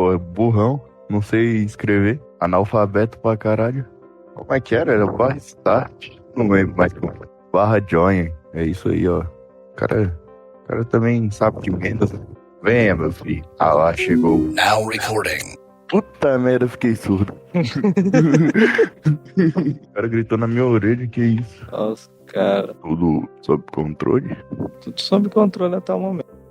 Pô, burrão, não sei escrever, analfabeto pra caralho. Como é que era? Era barra start? Não lembro mais como. Barra join, é isso aí, ó. O cara também sabe de vendas. Venha, meu filho. Ah lá, chegou. Now recording. Puta merda, fiquei surdo. O cara gritou na minha orelha, que isso? Nossa, cara. Tudo sob controle? Tudo sob controle até o momento.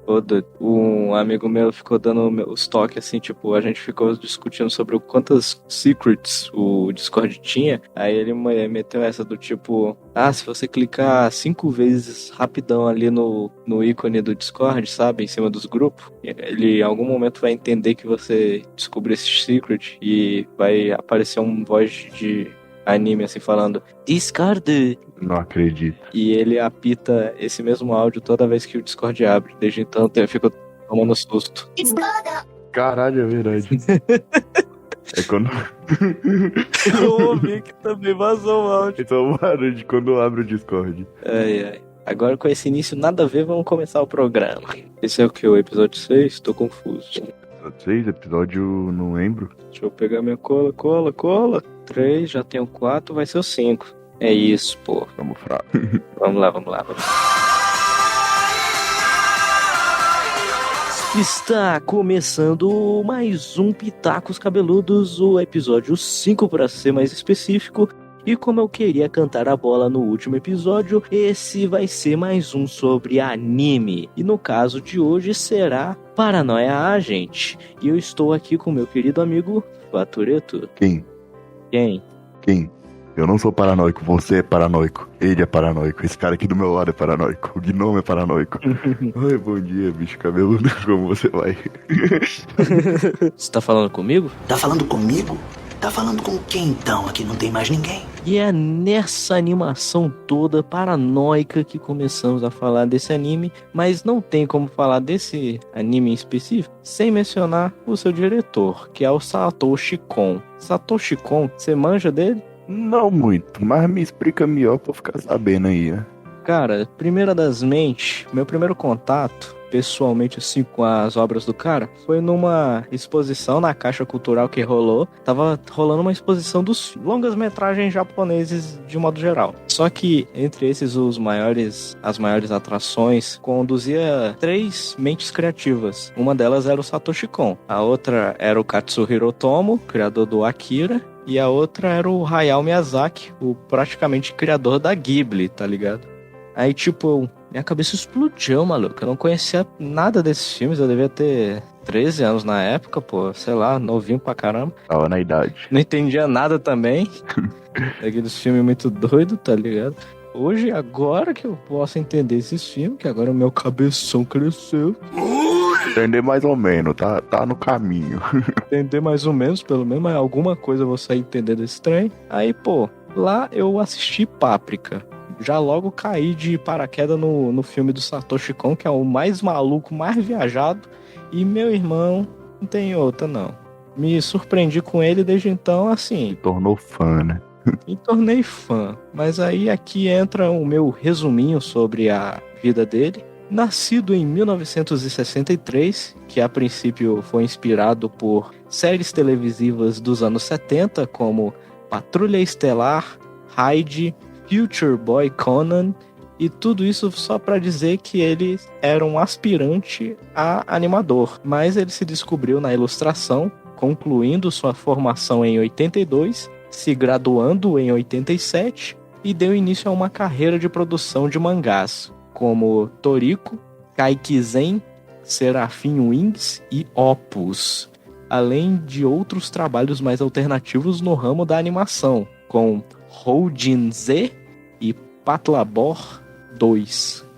Um amigo meu ficou dando os toques assim, tipo, a gente ficou discutindo sobre quantas secrets o Discord tinha. Aí ele meteu essa do tipo, se você clicar 5 vezes rapidão ali no ícone do Discord, sabe, em cima dos grupos, ele em algum momento vai entender que você descobriu esse secret e vai aparecer um voz de anime assim falando Discord. Não acredito. E ele apita esse mesmo áudio toda vez que o Discord abre. Desde então eu fico tomando susto. Caralho, é verdade. É quando. Eu ouvi que também vazou o áudio. Então, barulho de quando eu abro o Discord. Ai. Agora com esse início nada a ver, vamos começar o programa. Esse é o que? O episódio 6? Tô confuso. Episódio 6, episódio não lembro. Deixa eu pegar minha cola. 3, já tenho 4, vai ser o 5. É isso, pô. Vamos fraco. Vamos lá. Está começando mais um Pitacos Cabeludos, o episódio 5 para ser mais específico. E como eu queria cantar a bola no último episódio, esse vai ser mais um sobre anime. E no caso de hoje será Paranoia Agent. E eu estou aqui com meu querido amigo Fatureto. Quem? Eu não sou paranoico, você é paranoico. Ele é paranoico, esse cara aqui do meu lado é paranoico. O Gnome é paranoico. Ai, bom dia, bicho cabeludo, como você vai? Você tá falando comigo? Tá falando comigo? Tá falando com quem então? Aqui não tem mais ninguém. E é nessa animação toda paranoica que começamos a falar desse anime, mas não tem como falar desse anime em específico sem mencionar o seu diretor, que é o Satoshi Kon. Satoshi Kon, você manja dele? Não muito, mas me explica melhor pra eu ficar sabendo aí, né? Cara, primeira das mentes, meu primeiro contato, pessoalmente assim, com as obras do cara, foi numa exposição na Caixa Cultural que rolou. Tava rolando uma exposição dos longas-metragens japoneses de modo geral. Só que, entre esses, as maiores atrações, conduzia 3 mentes criativas. Uma delas era o Satoshi Kon. A outra era o Katsuhiro Otomo, criador do Akira. E a outra era o Hayao Miyazaki, o praticamente criador da Ghibli, tá ligado? Aí, tipo, minha cabeça explodiu, maluco. Eu não conhecia nada desses filmes. Eu devia ter 13 anos na época, pô. Sei lá, novinho pra caramba. Tava na idade. Não entendia nada também. Aqueles filmes muito doidos, tá ligado? Hoje, agora que eu posso entender esses filmes, que agora o meu cabeção cresceu. Entender mais ou menos, tá no caminho. Entender mais ou menos, pelo menos, mas alguma coisa eu vou sair entender desse trem. Aí, pô, lá eu assisti Páprica. Já logo caí de paraquedas no filme do Satoshi Kon, que é o mais maluco, mais viajado. E meu irmão, não tem outra, não. Me surpreendi com ele desde então, assim. Se tornou fã, né? Me tornei fã. Mas aí aqui entra o meu resuminho sobre a vida dele. Nascido em 1963, que a princípio foi inspirado por séries televisivas dos anos 70, como Patrulha Estelar, Hyde, Future Boy Conan, e tudo isso só para dizer que ele era um aspirante a animador, mas ele se descobriu na ilustração, concluindo sua formação em 82, se graduando em 87 e deu início a uma carreira de produção de mangás, como Toriko, Kaikizen, Seraphim Wings e Opus, além de outros trabalhos mais alternativos no ramo da animação, com Houjin Z e Patlabor 2.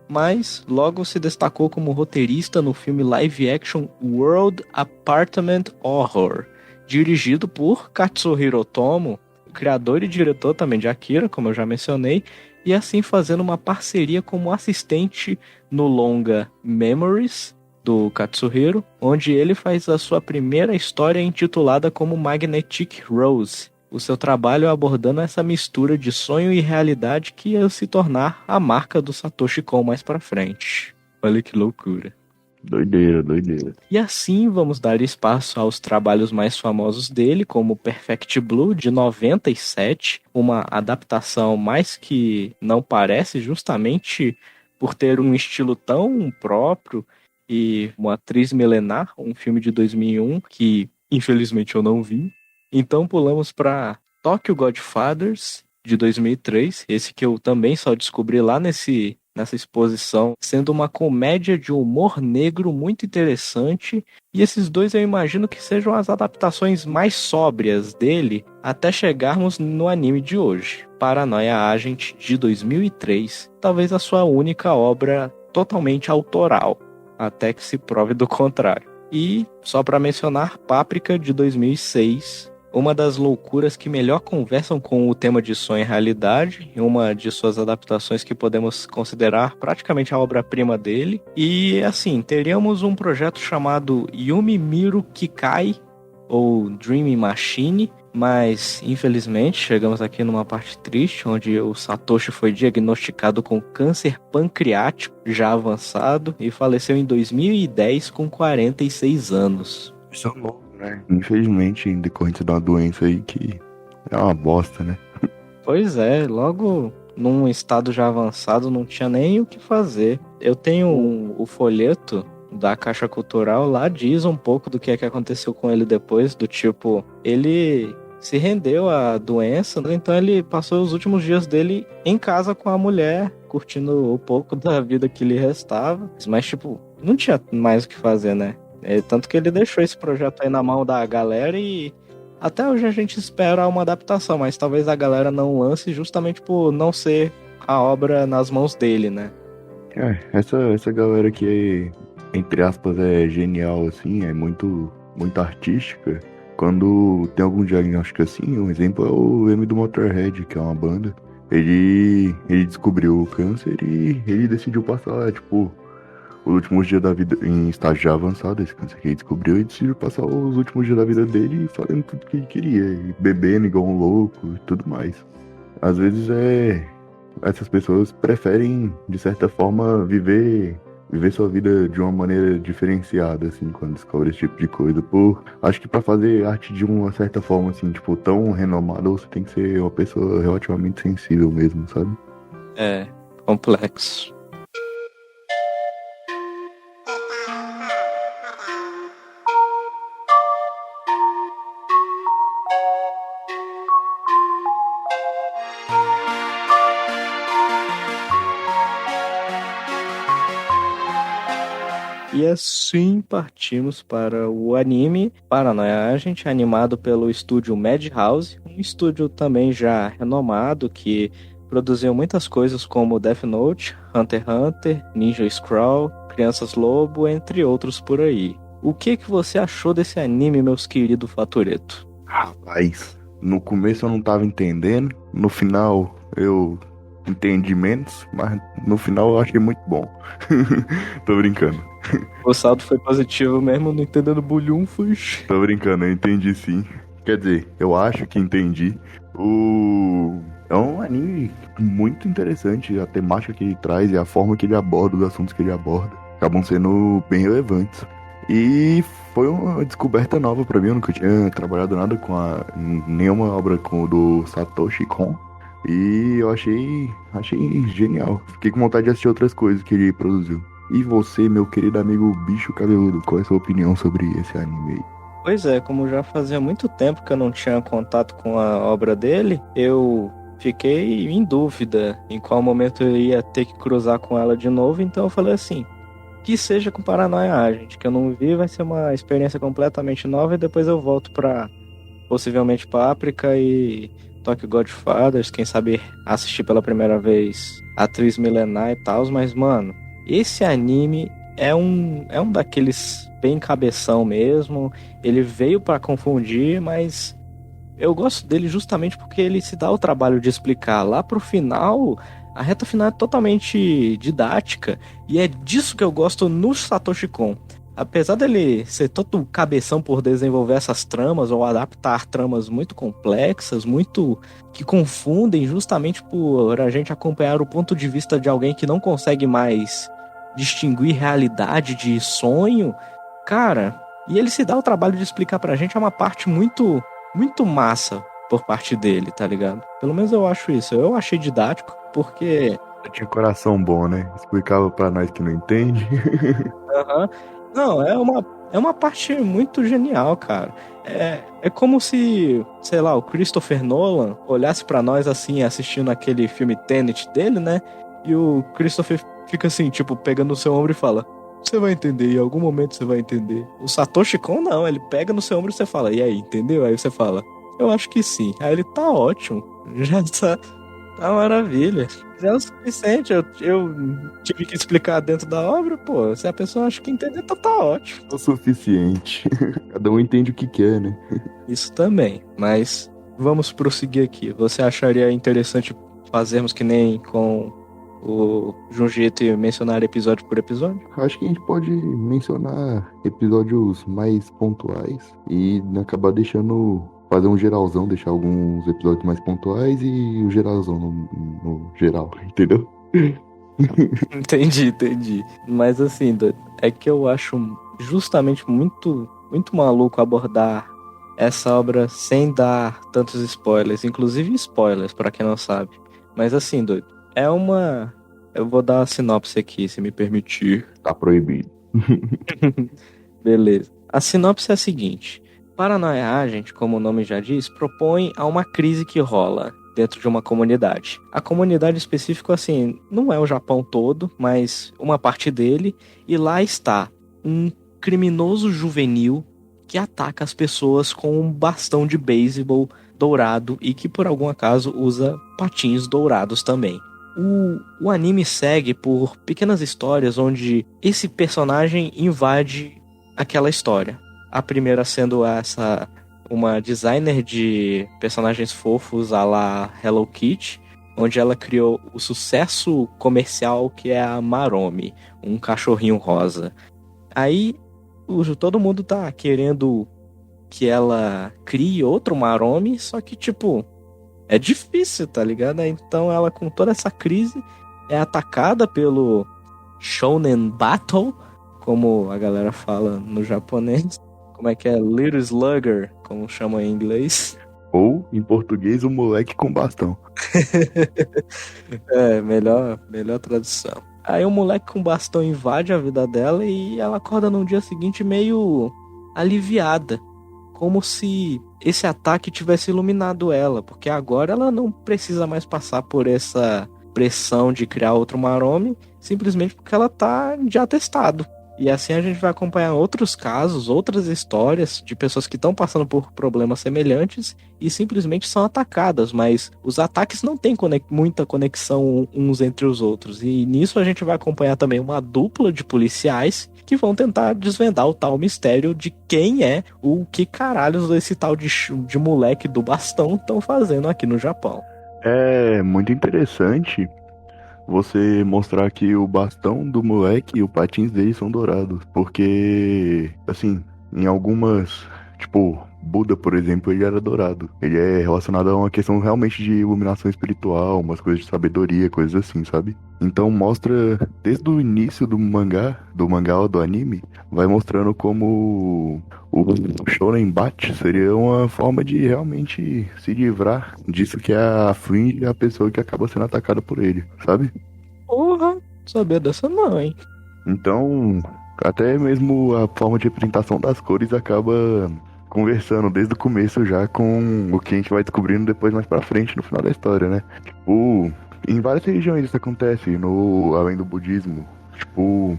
Mas logo se destacou como roteirista no filme live action World Apartment Horror, dirigido por Katsuhiro Otomo, criador e diretor também de Akira, como eu já mencionei, e assim fazendo uma parceria como assistente no longa Memories, do Katsuhiro, onde ele faz a sua primeira história intitulada como Magnetic Rose, o seu trabalho abordando essa mistura de sonho e realidade que ia se tornar a marca do Satoshi Kon mais pra frente. Olha que loucura. Doideira, doideira. E assim vamos dar espaço aos trabalhos mais famosos dele, como Perfect Blue, de 97, uma adaptação mais que não parece, justamente por ter um estilo tão próprio, e uma atriz milenar, um filme de 2001 que infelizmente eu não vi. Então pulamos para Tokyo Godfathers, de 2003, esse que eu também só descobri lá nessa exposição, sendo uma comédia de humor negro muito interessante. E esses dois eu imagino que sejam as adaptações mais sóbrias dele até chegarmos no anime de hoje, Paranoia Agent, de 2003, talvez a sua única obra totalmente autoral, até que se prove do contrário. E, só para mencionar, Páprica, de 2006, uma das loucuras que melhor conversam com o tema de sonho e realidade, uma de suas adaptações que podemos considerar praticamente a obra-prima dele. E, assim, teríamos um projeto chamado Yumi Miru Kikai, ou Dream Machine, mas infelizmente chegamos aqui numa parte triste, onde o Satoshi foi diagnosticado com câncer pancreático já avançado e faleceu em 2010 com 46 anos. Isso é louco, né? Infelizmente, em decorrência de uma doença aí que é uma bosta, né? Pois é, logo num estado já avançado não tinha nem o que fazer. Eu tenho o folheto da Caixa Cultural, lá diz um pouco do que é que aconteceu com ele depois, do tipo, ele se rendeu à doença, então ele passou os últimos dias dele em casa com a mulher, curtindo o pouco da vida que lhe restava, mas tipo, não tinha mais o que fazer, né? Tanto que ele deixou esse projeto aí na mão da galera e até hoje a gente espera uma adaptação, mas talvez a galera não lance justamente por não ser a obra nas mãos dele, né? Essa galera que entre aspas, é genial, assim, é muito artística. Quando tem algum diagnóstico assim, um exemplo é o M do Motorhead, que é uma banda. Ele descobriu o câncer e ele decidiu passar, tipo, os últimos dias da vida em estágio já avançado, esse câncer que ele descobriu, e decidiu passar os últimos dias da vida dele fazendo tudo que ele queria, e bebendo igual um louco e tudo mais. Às vezes essas pessoas preferem, de certa forma, viver sua vida de uma maneira diferenciada, assim, quando descobre esse tipo de coisa. Acho que pra fazer arte de uma certa forma, assim, tipo, tão renomada, você tem que ser uma pessoa relativamente sensível mesmo, sabe? É, complexo. E assim partimos para o anime Paranoia Agent, animado pelo estúdio Madhouse, um estúdio também já renomado que produziu muitas coisas como Death Note, Hunter x Hunter, Ninja Scroll, Crianças Lobo, entre outros por aí. O que você achou desse anime, meus queridos Fatoreto? Rapaz, no começo eu não tava entendendo, no final eu entendi menos, mas no final eu achei muito bom. Tô brincando. O saldo foi positivo mesmo, não entendendo bulhunfos. Tô brincando, eu entendi sim. Quer dizer, eu acho que entendi. É um anime muito interessante, a temática que ele traz e a forma que ele aborda, os assuntos que ele aborda, acabam sendo bem relevantes. E foi uma descoberta nova pra mim, eu nunca tinha trabalhado nada com nenhuma obra com o do Satoshi Kon. E eu achei genial. Fiquei com vontade de assistir outras coisas que ele produziu. E você, meu querido amigo Bicho Cabeludo, qual é a sua opinião sobre esse anime aí? Pois é, como já fazia muito tempo que eu não tinha contato com a obra dele, eu fiquei em dúvida em qual momento eu ia ter que cruzar com ela de novo, então eu falei assim, que seja com Paranoia Agent, que eu não vi, vai ser uma experiência completamente nova e depois eu volto pra, possivelmente, Páprica e Tokyo Godfathers, quem sabe assistir pela primeira vez Atriz Milenar e tal, mas, mano, esse anime é um daqueles bem cabeção mesmo. Ele veio pra confundir, mas eu gosto dele justamente porque ele se dá o trabalho de explicar. Lá pro final, a reta final é totalmente didática, e é disso que eu gosto no Satoshi Kon. Apesar dele ser todo cabeção por desenvolver essas tramas ou adaptar tramas muito complexas, muito que confundem, justamente por a gente acompanhar o ponto de vista de alguém que não consegue mais distinguir realidade de sonho, cara, e ele se dá o trabalho de explicar pra gente, é uma parte muito, muito massa por parte dele, tá ligado? Pelo menos eu acho isso. Eu achei didático, porque... Tinha coração bom, né? Explicava pra nós que não entende. Aham. Não, é uma parte muito genial, cara. É como se, sei lá, o Christopher Nolan olhasse pra nós assim, assistindo aquele filme Tenet dele, né? E o Christopher fica assim, tipo, pegando no seu ombro e fala: Você vai entender, em algum momento você vai entender. O Satoshi Kon não, ele pega no seu ombro e você fala: E aí, entendeu? Aí você fala: Eu acho que sim. Aí ele tá ótimo. Já tá maravilha. Já é o suficiente. Eu tive que explicar dentro da obra, pô. Se a pessoa acha que entender, tá ótimo. É o suficiente. Cada um entende o que quer, né? Isso também. Mas vamos prosseguir aqui. Você acharia interessante fazermos que nem com o Junji e mencionar episódio por episódio? Acho que a gente pode mencionar episódios mais pontuais e acabar deixando. Fazer um geralzão, deixar alguns episódios mais pontuais e o geralzão no geral, entendeu? Entendi. Mas assim, é que eu acho justamente muito, muito maluco abordar essa obra sem dar tantos spoilers, inclusive spoilers, pra quem não sabe. Mas assim, doido, é uma... Eu vou dar a sinopse aqui, se me permitir. Tá proibido. Beleza. A sinopse é a seguinte: Paranoia Agent, como o nome já diz, propõe a uma crise que rola dentro de uma comunidade. A comunidade específica, assim, não é o Japão todo, mas uma parte dele, e lá está um criminoso juvenil que ataca as pessoas com um bastão de beisebol dourado e que por algum acaso usa patins dourados também. O anime segue por pequenas histórias onde esse personagem invade aquela história. A primeira sendo uma designer de personagens fofos à la Hello Kitty, onde ela criou o sucesso comercial que é a Maromi, um cachorrinho rosa. Aí todo mundo tá querendo que ela crie outro Maromi, só que tipo, é difícil, tá ligado? Então ela, com toda essa crise, é atacada pelo Shonen Battle, como a galera fala no japonês. Como é que é? Little Slugger, como chama em inglês. Ou, em português, o moleque com bastão. Melhor tradução. Aí o moleque com bastão invade a vida dela e ela acorda no dia seguinte meio aliviada. Como se esse ataque tivesse iluminado ela. Porque agora ela não precisa mais passar por essa pressão de criar outro Maromi, simplesmente porque ela tá de atestado. E assim a gente vai acompanhar outros casos, outras histórias de pessoas que estão passando por problemas semelhantes e simplesmente são atacadas, mas os ataques não têm muita conexão uns entre os outros. E nisso a gente vai acompanhar também uma dupla de policiais que vão tentar desvendar o tal mistério de quem é o que caralhos esse tal de moleque do bastão estão fazendo aqui no Japão. É muito interessante você mostrar que o bastão do moleque e o patins dele são dourados. Porque, assim, em algumas, tipo, Buda, por exemplo, ele era dourado. Ele é relacionado a uma questão realmente de iluminação espiritual, umas coisas de sabedoria, coisas assim, sabe? Então mostra, desde o início do mangá ou do anime, vai mostrando como o Shonen Bat seria uma forma de realmente se livrar disso que aflige a pessoa que acaba sendo atacada por ele, sabe? Porra, sabia dessa não, hein? Então, até mesmo a forma de representação das cores acaba conversando desde o começo já com o que a gente vai descobrindo depois mais pra frente, no final da história, né? Tipo, em várias religiões isso acontece, além do budismo. Tipo,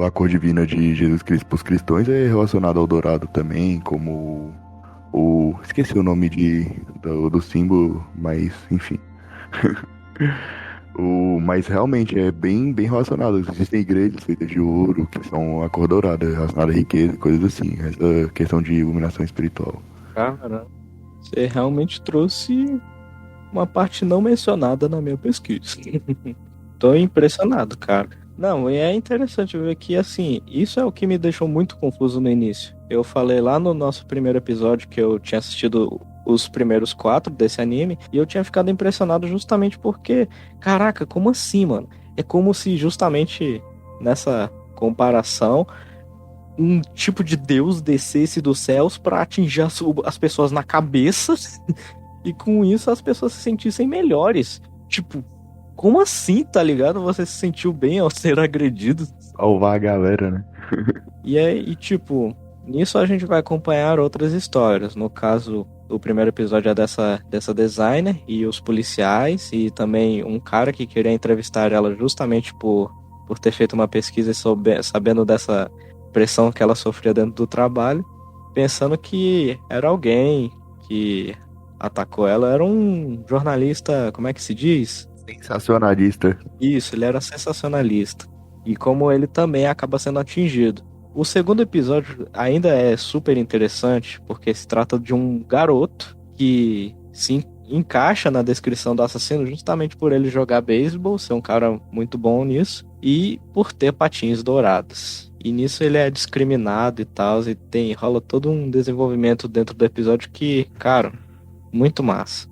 a cor divina de Jesus Cristo pros cristãos é relacionada ao dourado também, como esqueci o nome do símbolo, mas enfim. Mas realmente é bem relacionado. Existem igrejas feitas de ouro, que são a cor dourada, relacionada à riqueza, coisas assim. Essa questão de iluminação espiritual. Caramba, você realmente trouxe uma parte não mencionada na minha pesquisa. Tô impressionado, cara. Não, e é interessante ver que, assim, isso é o que me deixou muito confuso no início. Eu falei lá no nosso primeiro episódio que eu tinha assistido os primeiros 4 desse anime, e eu tinha ficado impressionado justamente porque, caraca, como assim, mano? É como se justamente nessa comparação um tipo de Deus descesse dos céus pra atingir as pessoas na cabeça e com isso as pessoas se sentissem melhores. Tipo, como assim, tá ligado? Você se sentiu bem ao ser agredido? Salvar a galera, né? E tipo, nisso a gente vai acompanhar outras histórias. No caso, o primeiro episódio é dessa designer e os policiais, e também um cara que queria entrevistar ela justamente por ter feito uma pesquisa e sabendo dessa pressão que ela sofria dentro do trabalho, pensando que era alguém que atacou ela. Era um jornalista, como é que se diz? Sensacionalista. Isso, ele era sensacionalista. E como ele também acaba sendo atingido. O segundo episódio ainda é super interessante, porque se trata de um garoto que se encaixa na descrição do assassino justamente por ele jogar beisebol, ser um cara muito bom nisso, e por ter patins dourados. E nisso ele é discriminado e tal, e rola todo um desenvolvimento dentro do episódio que, cara, muito massa.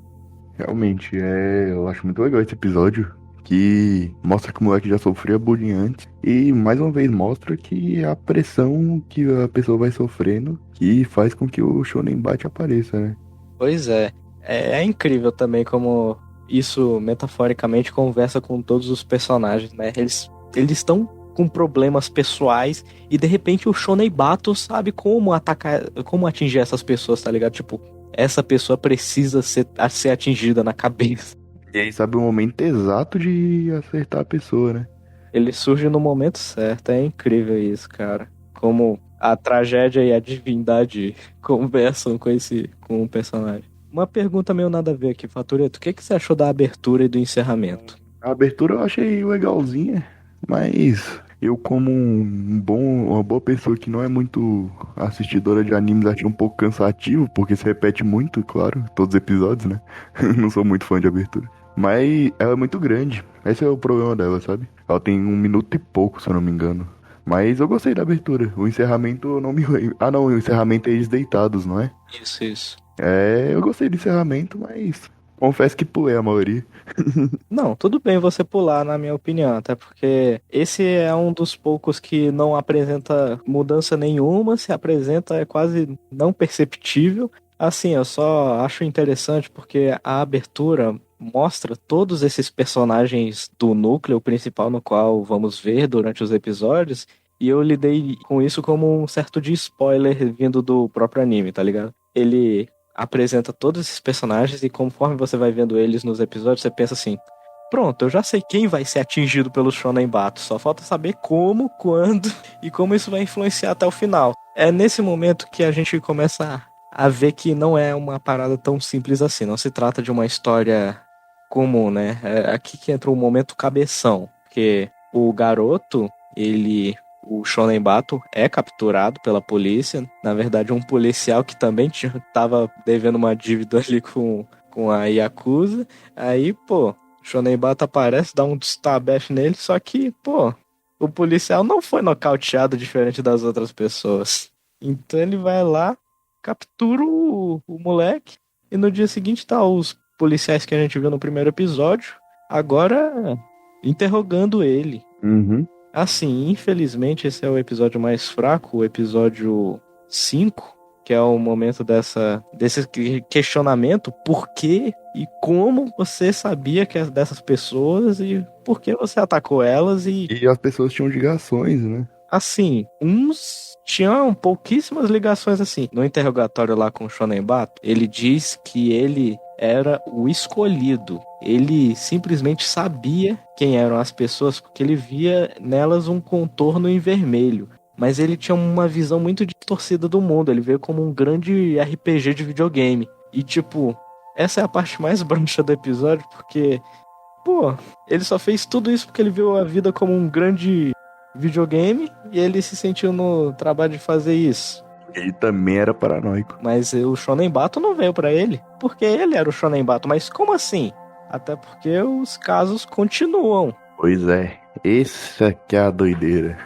Realmente, eu acho muito legal esse episódio, que mostra que o moleque já sofria bullying antes, e mais uma vez mostra que a pressão que a pessoa vai sofrendo, que faz com que o Shonen Bate apareça, né? Pois é. É incrível também como isso metaforicamente conversa com todos os personagens, né? Eles estão com problemas pessoais e de repente o Shonen Bato sabe como atacar, como atingir essas pessoas, tá ligado? Tipo, essa pessoa precisa ser atingida na cabeça. E aí sabe o momento exato de acertar a pessoa, né? Ele surge no momento certo, é incrível isso, cara. Como a tragédia e a divindade conversam com o personagem. Uma pergunta meio nada a ver aqui, Fatoreto. O que você achou da abertura e do encerramento? A abertura eu achei legalzinha, mas eu como uma boa pessoa que não é muito assistidora de animes, achei um pouco cansativo, porque se repete muito, claro, todos os episódios, né? Não sou muito fã de abertura. Mas ela é muito grande, esse é o problema dela, sabe? Ela tem 1 minuto e pouco, se eu não me engano. Mas eu gostei da abertura. O encerramento eu não me lembro. Ah, não, o encerramento é eles deitados, não é? Isso. Eu gostei do encerramento, mas confesso que pulei a maioria. Não, tudo bem você pular, na minha opinião, até porque esse é um dos poucos que não apresenta mudança nenhuma, se apresenta é quase não perceptível. Assim, eu só acho interessante porque a abertura mostra todos esses personagens do núcleo principal no qual vamos ver durante os episódios, e eu lidei com isso como um certo de spoiler vindo do próprio anime, tá ligado? Ele apresenta todos esses personagens e conforme você vai vendo eles nos episódios, você pensa assim: pronto, eu já sei quem vai ser atingido pelo Shonen Bato, só falta saber como, quando e como isso vai influenciar até o final. É nesse momento que a gente começa a ver que não é uma parada tão simples assim, não se trata de uma história comum, né? É aqui que entra o momento cabeção, porque o garoto, o Shonen Bato é capturado pela polícia. Na verdade, um policial que também tava devendo uma dívida ali com a Yakuza. Aí, pô, o Shonen Bato aparece, dá um stabef nele, só que, pô, o policial não foi nocauteado diferente das outras pessoas. Então ele vai lá, captura o moleque, e no dia seguinte tá os policiais que a gente viu no primeiro episódio, agora interrogando ele. Uhum. Assim, infelizmente esse é o episódio mais fraco, o episódio 5, que é o momento desse questionamento: por que e como você sabia que é dessas pessoas e por que você atacou elas. E E as pessoas tinham ligações, né? assim, uns tinham pouquíssimas ligações assim. No interrogatório lá com o Shonen Bato, ele diz que ele era o escolhido. Ele simplesmente sabia quem eram as pessoas porque ele via nelas um contorno em vermelho. Mas ele tinha uma visão muito distorcida do mundo. Ele veio como um grande RPG de videogame. E tipo, essa é a parte mais bruxa do episódio, porque, pô, ele só fez tudo isso porque ele viu a vida como um grande videogame e ele se sentiu no trabalho de fazer isso. Ele também era paranoico. Mas o Shonen Bato não veio pra ele, porque ele era o Shonen Bato. Mas como assim? Até porque os casos continuam. Pois é, essa que é a doideira.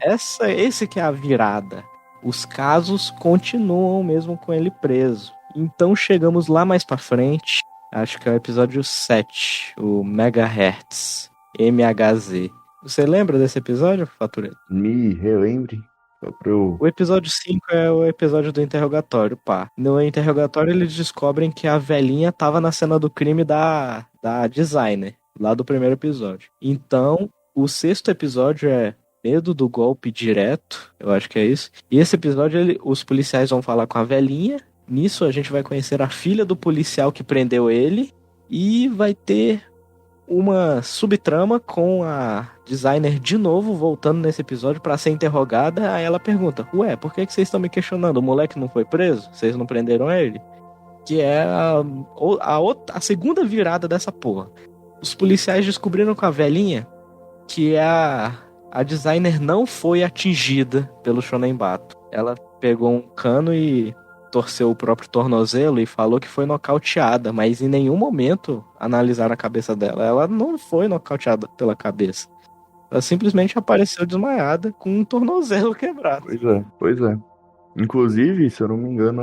Esse que é a virada. Os casos continuam mesmo com ele preso. Então chegamos lá mais pra frente, acho que é o episódio 7, o Megahertz. MHZ. Você lembra desse episódio, Fatureto? Me relembre, só pra eu... O episódio 5 é o episódio do interrogatório, pá. No interrogatório eles descobrem que a velhinha tava na cena do crime da designer, lá do primeiro episódio. Então, o sexto episódio é Medo do Golpe Direto, eu acho que é isso. E esse episódio, os policiais vão falar com a velhinha. Nisso a gente vai conhecer a filha do policial que prendeu ele. E vai ter uma subtrama com a designer de novo voltando nesse episódio pra ser interrogada. Aí ela pergunta: ué, por que vocês estão me questionando? O moleque não foi preso? Vocês não prenderam ele? Que é a segunda virada dessa porra. Os policiais descobriram com a velhinha que a designer não foi atingida pelo Shonenbato. Ela pegou um cano e torceu o próprio tornozelo e falou que foi nocauteada, mas em nenhum momento analisaram a cabeça dela. Ela não foi nocauteada pela cabeça. Ela simplesmente apareceu desmaiada com um tornozelo quebrado. Pois é. Inclusive, se eu não me engano,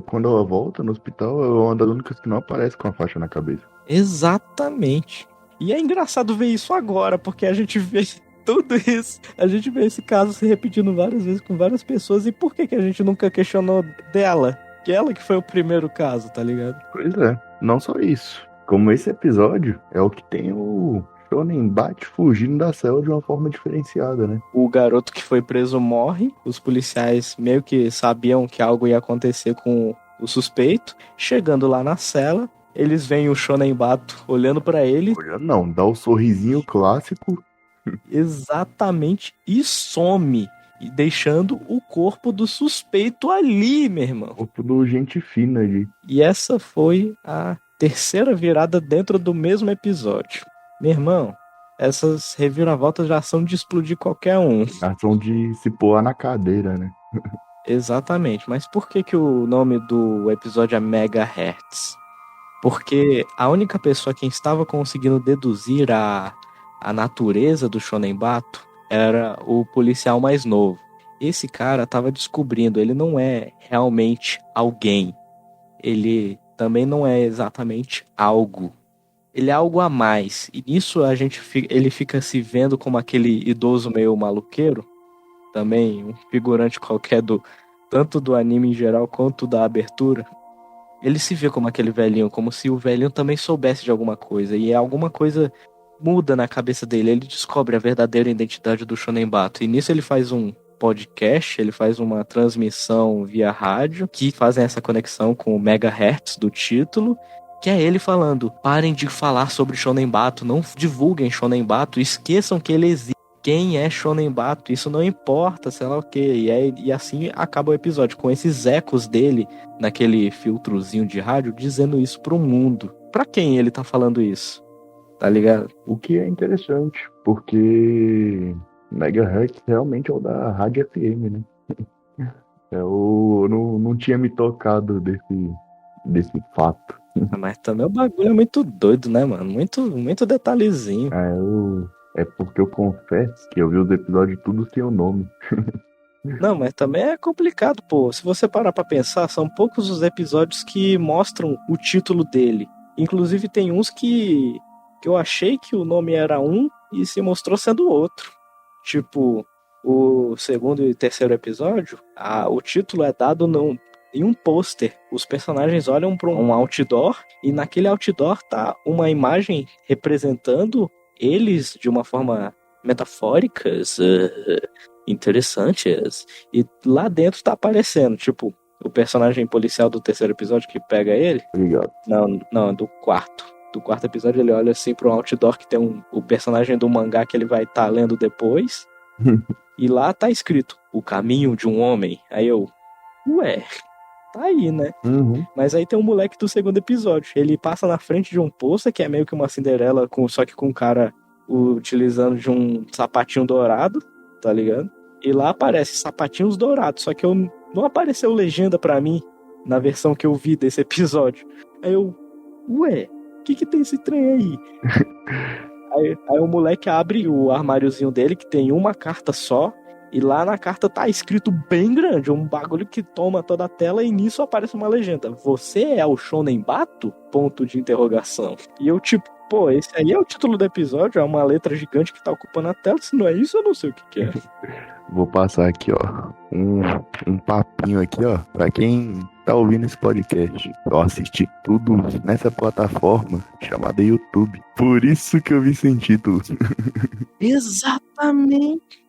quando ela volta no hospital, ela é uma das únicas que não aparece com a faixa na cabeça. Exatamente. E é engraçado ver isso agora, porque a gente vê tudo isso. A gente vê esse caso se repetindo várias vezes com várias pessoas. E por que a gente nunca questionou dela? Que ela que foi o primeiro caso, tá ligado? Pois é. Não só isso. Como esse episódio é o que tem o Shonenbate fugindo da cela de uma forma diferenciada, né? O garoto que foi preso morre. Os policiais meio que sabiam que algo ia acontecer com o suspeito. Chegando lá na cela, eles veem o Shonenbato olhando pra ele. Olha, não, dá o sorrisinho clássico. Exatamente. E some. E deixando o corpo do suspeito ali, meu irmão. Corpo do gente fina ali. E essa foi a terceira virada dentro do mesmo episódio. Meu irmão, essas reviravoltas já são de explodir qualquer um. Ação de se pôr na cadeira, né? Exatamente. Mas por que o nome do episódio é Megahertz? Porque a única pessoa que estava conseguindo deduzir a natureza do Shonenbato era o policial mais novo. Esse cara estava descobrindo, ele não é realmente alguém. Ele também não é exatamente algo. Ele é algo a mais. E nisso ele fica se vendo como aquele idoso meio maluqueiro. Também um figurante qualquer tanto do anime em geral quanto da abertura. Ele se vê como aquele velhinho, como se o velhinho também soubesse de alguma coisa. E alguma coisa muda na cabeça dele. Ele descobre a verdadeira identidade do Shonenbato. E nisso ele faz um podcast, ele faz uma transmissão via rádio, que fazem essa conexão com o Megahertz do título, que é ele falando: parem de falar sobre Shonenbato, não divulguem Shonenbato, esqueçam que ele existe. Quem é Shonenbato? Isso não importa, sei lá o quê. E assim acaba o episódio, com esses ecos dele naquele filtrozinho de rádio, dizendo isso pro mundo. Pra quem ele tá falando isso? Tá ligado? O que é interessante, porque Megahertz realmente é o da Rádio FM, né? Eu não tinha me tocado desse fato. Mas também o bagulho é muito doido, né, mano? Muito detalhezinho. É porque eu confesso que eu vi os episódios tudo sem o nome. Não, mas também é complicado, pô. Se você parar pra pensar, são poucos os episódios que mostram o título dele. Inclusive tem uns que eu achei que o nome era um e se mostrou sendo outro. Tipo, o segundo e terceiro episódio, o título é dado em um pôster. Os personagens olham para um outdoor e naquele outdoor tá uma imagem representando eles de uma forma metafórica, interessantes. E lá dentro tá aparecendo, tipo, o personagem policial do terceiro episódio que pega ele. Obrigado. Não, do quarto. Do quarto episódio ele olha assim para um outdoor que tem o personagem do mangá que ele vai estar lendo depois. E lá tá escrito: O Caminho de um Homem. Aí eu, ué, tá aí, né? Uhum. Mas aí tem um moleque do segundo episódio. Ele passa na frente de um pôster que é meio que uma Cinderela, só que com um cara utilizando de um sapatinho dourado, tá ligado? E lá aparece sapatinhos dourados, só que não apareceu legenda pra mim na versão que eu vi desse episódio. Aí eu, ué, o que tem esse trem aí? Aí o moleque abre o armáriozinho dele, que tem uma carta só, e lá na carta tá escrito bem grande, um bagulho que toma toda a tela, e nisso aparece uma legenda: Você é o Shonenbato? Ponto de interrogação. E eu tipo, Pô, esse aí é o título do episódio, é uma letra gigante que tá ocupando a tela. Se não é isso, eu não sei o que que é. Vou passar aqui, ó, um papinho aqui, ó, pra quem tá ouvindo esse podcast. Eu assisti tudo nessa plataforma chamada YouTube. Por isso que eu vi sem título. Exatamente.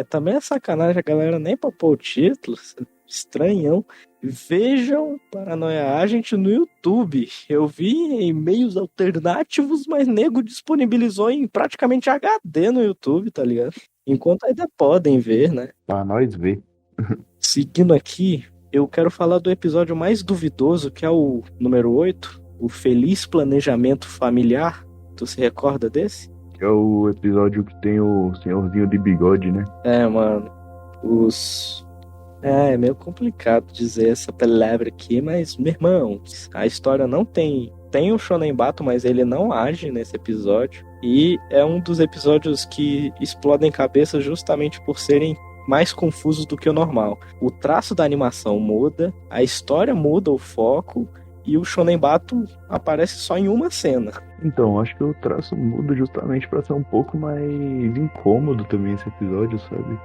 Também é sacanagem a galera nem papou o título. Estranhão. Vejam Paranoia Agent no YouTube. Eu vi em meios alternativos, mas nego disponibilizou em praticamente HD no YouTube, tá ligado? Enquanto ainda podem ver, né? Pra nós ver. Seguindo aqui, eu quero falar do episódio mais duvidoso, que é o número 8, o Feliz Planejamento Familiar. Tu se recorda desse? Que é o episódio que tem o senhorzinho de bigode, né? Mano. É meio complicado dizer essa palavra aqui, mas, meu irmão, a história não tem. Tem o Shonen Bato, mas ele não age nesse episódio. E é um dos episódios que explodem cabeça justamente por serem mais confusos do que o normal. O traço da animação muda, a história muda o foco, e o Shonen Bato aparece só em uma cena. Então, acho que o traço muda justamente pra ser um pouco mais incômodo também esse episódio, sabe?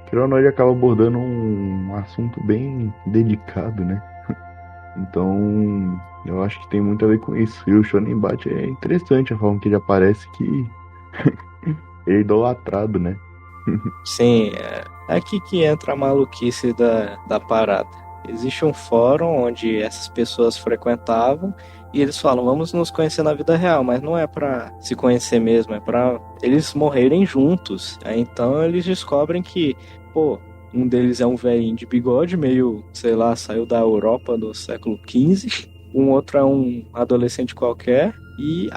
Querendo ou não, ele acaba abordando um assunto bem delicado, né? Então, eu acho que tem muito a ver com isso. E o Shonen Bat é interessante a forma que ele aparece, que ele é idolatrado, né? Sim, é aqui que entra a maluquice da parada. Existe um fórum onde essas pessoas frequentavam e eles falam, vamos nos conhecer na vida real, mas não é pra se conhecer mesmo, é pra eles morrerem juntos. Aí, então eles descobrem que, pô, um deles é um velhinho de bigode, meio, sei lá, saiu da Europa do século XV, um outro é um adolescente qualquer, e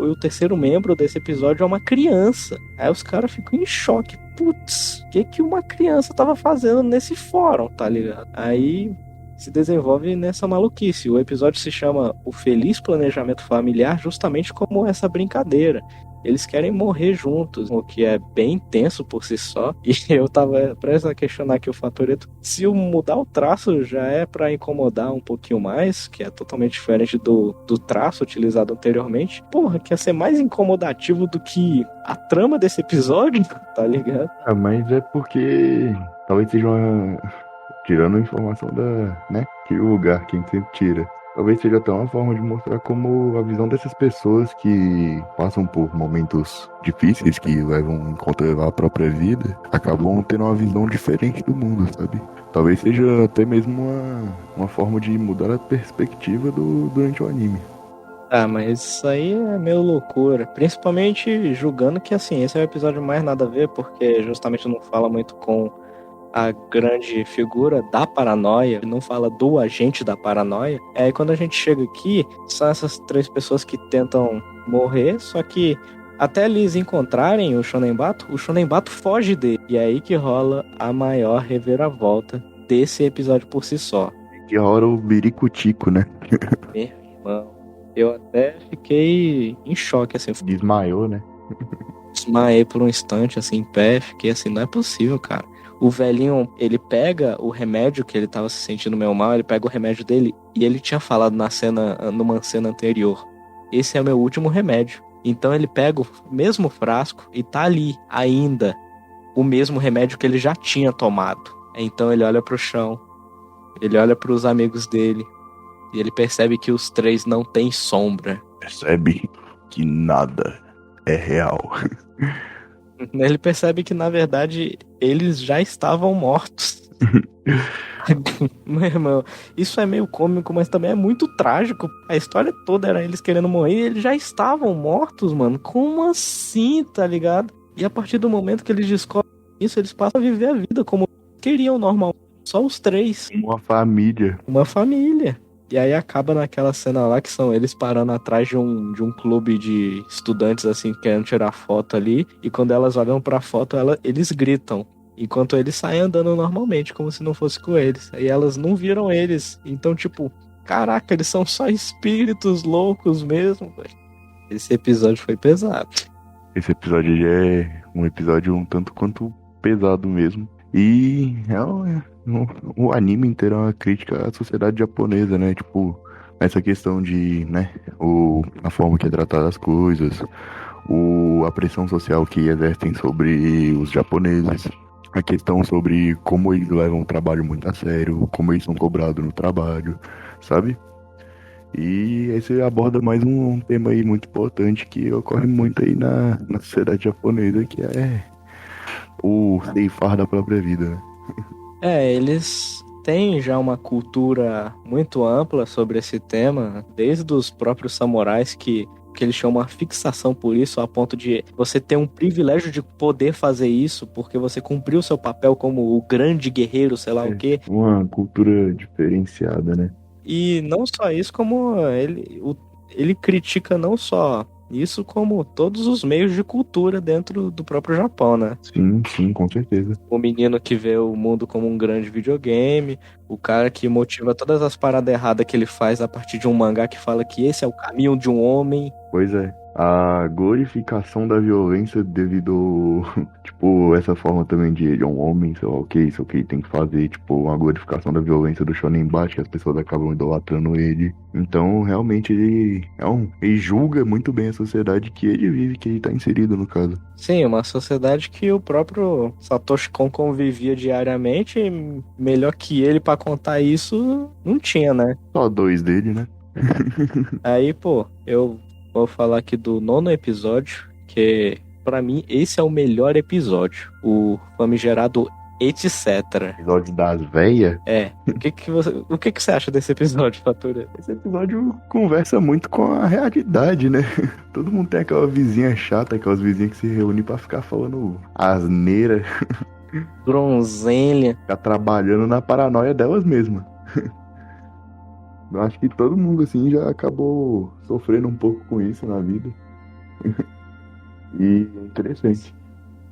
o terceiro membro desse episódio é uma criança. Aí os caras ficam em choque. Putz, o que uma criança tava fazendo nesse fórum, tá ligado? Aí se desenvolve nessa maluquice. O episódio se chama O Feliz Planejamento Familiar, justamente como essa brincadeira. Eles querem morrer juntos, o que é bem tenso por si só. E eu tava prestes a questionar aqui o Fatoreto. Se eu mudar o traço já é pra incomodar um pouquinho mais, que é totalmente diferente do traço utilizado anteriormente. Porra, quer ser mais incomodativo do que a trama desse episódio, tá ligado? Mas é porque talvez seja uma... Tirando a informação né? Que o lugar que a gente sempre tira. Talvez seja até uma forma de mostrar como a visão dessas pessoas que passam por momentos difíceis, que levam em conta a própria vida, acabam tendo uma visão diferente do mundo, sabe? Talvez seja até mesmo uma forma de mudar a perspectiva durante o anime. Mas isso aí é meio loucura. Principalmente julgando que, assim, esse é o episódio mais nada a ver, porque justamente não fala muito com a grande figura da paranoia, não fala do agente da paranoia. Quando a gente chega aqui, são essas três pessoas que tentam morrer, só que até eles encontrarem o Shonen Bato foge dele. E é aí que rola a maior reviravolta desse episódio por si só. Que rola o biricutico, né? Meu irmão, eu até fiquei em choque, assim. Desmaiou, né? Desmaiei por um instante, assim, em pé. Fiquei assim, não é possível, cara. O velhinho, ele pega o remédio que ele tava se sentindo meio mal, ele pega o remédio dele e ele tinha falado numa cena anterior. Esse é o meu último remédio. Então ele pega o mesmo frasco e tá ali ainda o mesmo remédio que ele já tinha tomado. Então ele olha pro chão, ele olha pros amigos dele e ele percebe que os três não têm sombra. Percebe que nada é real. Ele percebe que, na verdade, eles já estavam mortos. Meu irmão, isso é meio cômico, mas também é muito trágico. A história toda era eles querendo morrer e eles já estavam mortos, mano. Como assim, tá ligado? E a partir do momento que eles descobrem isso, eles passam a viver a vida como queriam normal. Só os três. Uma família. Uma família. E aí acaba naquela cena lá que são eles parando atrás de um clube de estudantes, assim, querendo tirar foto ali. E quando elas olham pra foto, eles gritam. Enquanto eles saem andando normalmente, como se não fosse com eles. Aí elas não viram eles. Então, tipo, caraca, eles são só espíritos loucos mesmo, velho. Esse episódio foi pesado. Esse episódio já é um episódio um tanto quanto pesado mesmo. E o anime inteiro é uma crítica à sociedade japonesa, né? Tipo, essa questão de, né, a forma que é tratada as coisas, a pressão social que exercem sobre os japoneses, a questão sobre como eles levam o trabalho muito a sério, como eles são cobrados no trabalho, sabe? E esse aborda mais um tema aí muito importante que ocorre muito aí na sociedade japonesa, que é o ceifar da própria vida, né? Eles têm já uma cultura muito ampla sobre esse tema, desde os próprios samurais que eles chamam uma fixação por isso, a ponto de você ter um privilégio de poder fazer isso, porque você cumpriu seu papel como o grande guerreiro, sei lá o quê. Uma cultura diferenciada, né? E não só isso, como ele critica não só isso, como todos os meios de cultura dentro do próprio Japão, né? Sim, sim, com certeza. O menino que vê o mundo como um grande videogame, o cara que motiva todas as paradas erradas que ele faz a partir de um mangá que fala que esse é o caminho de um homem. Pois é. A glorificação da violência devido, tipo, essa forma também de ele é um homem, sei lá o que, isso é o que ele tem que fazer, tipo, a glorificação da violência do Shonen Bashi, que as pessoas acabam idolatrando ele. Então, realmente, ele julga muito bem a sociedade que ele vive, que ele tá inserido, no caso. Sim, uma sociedade que o próprio Satoshi Kon convivia diariamente, e melhor que ele pra contar isso, não tinha, né? Só dois dele, né? Aí, pô, eu vou falar aqui do 9º episódio, que pra mim esse é o melhor episódio, o famigerado etc. Episódio das véias. O que que você acha desse episódio, Fatura? Esse episódio conversa muito com a realidade, né? Todo mundo tem aquela vizinha chata, aquelas vizinhas que se reúnem pra ficar falando asneira, Groselha. ficar trabalhando na paranoia delas mesmas. Eu acho que todo mundo, assim, já acabou sofrendo um pouco com isso na vida. E é interessante.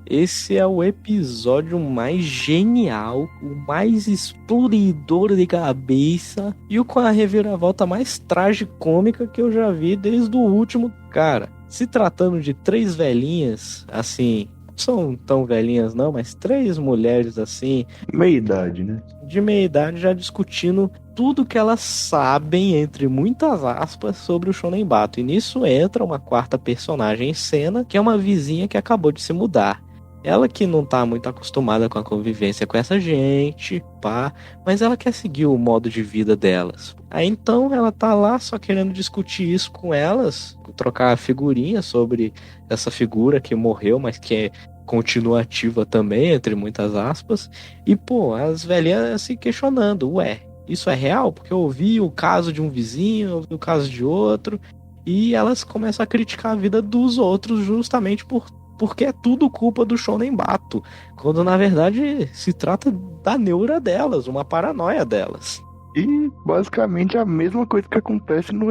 Esse é o episódio mais genial, o mais explodidor de cabeça e o com a reviravolta mais tragicômica que eu já vi desde o último. Cara, se tratando de 3 velhinhas, assim, não são tão velhinhas não, mas 3 mulheres assim, Meia idade, né? de meia idade, já discutindo tudo que elas sabem, entre muitas aspas, sobre o Shonen Bato. E nisso entra uma 4ª personagem em cena, que é uma vizinha que acabou de se mudar. Ela que não tá muito acostumada com a convivência com essa gente, pá, mas ela quer seguir o modo de vida delas. Aí então ela tá lá só querendo discutir isso com elas, trocar figurinha sobre essa figura que morreu, mas que continua ativa também, entre muitas aspas. E pô, as velhinhas se questionando, ué, isso é real? Porque eu ouvi o caso de um vizinho, eu ouvi o caso de outro, e elas começam a criticar a vida dos outros justamente porque é tudo culpa do Shonen Bato, quando na verdade se trata da neura delas, uma paranoia delas. E basicamente a mesma coisa que acontece no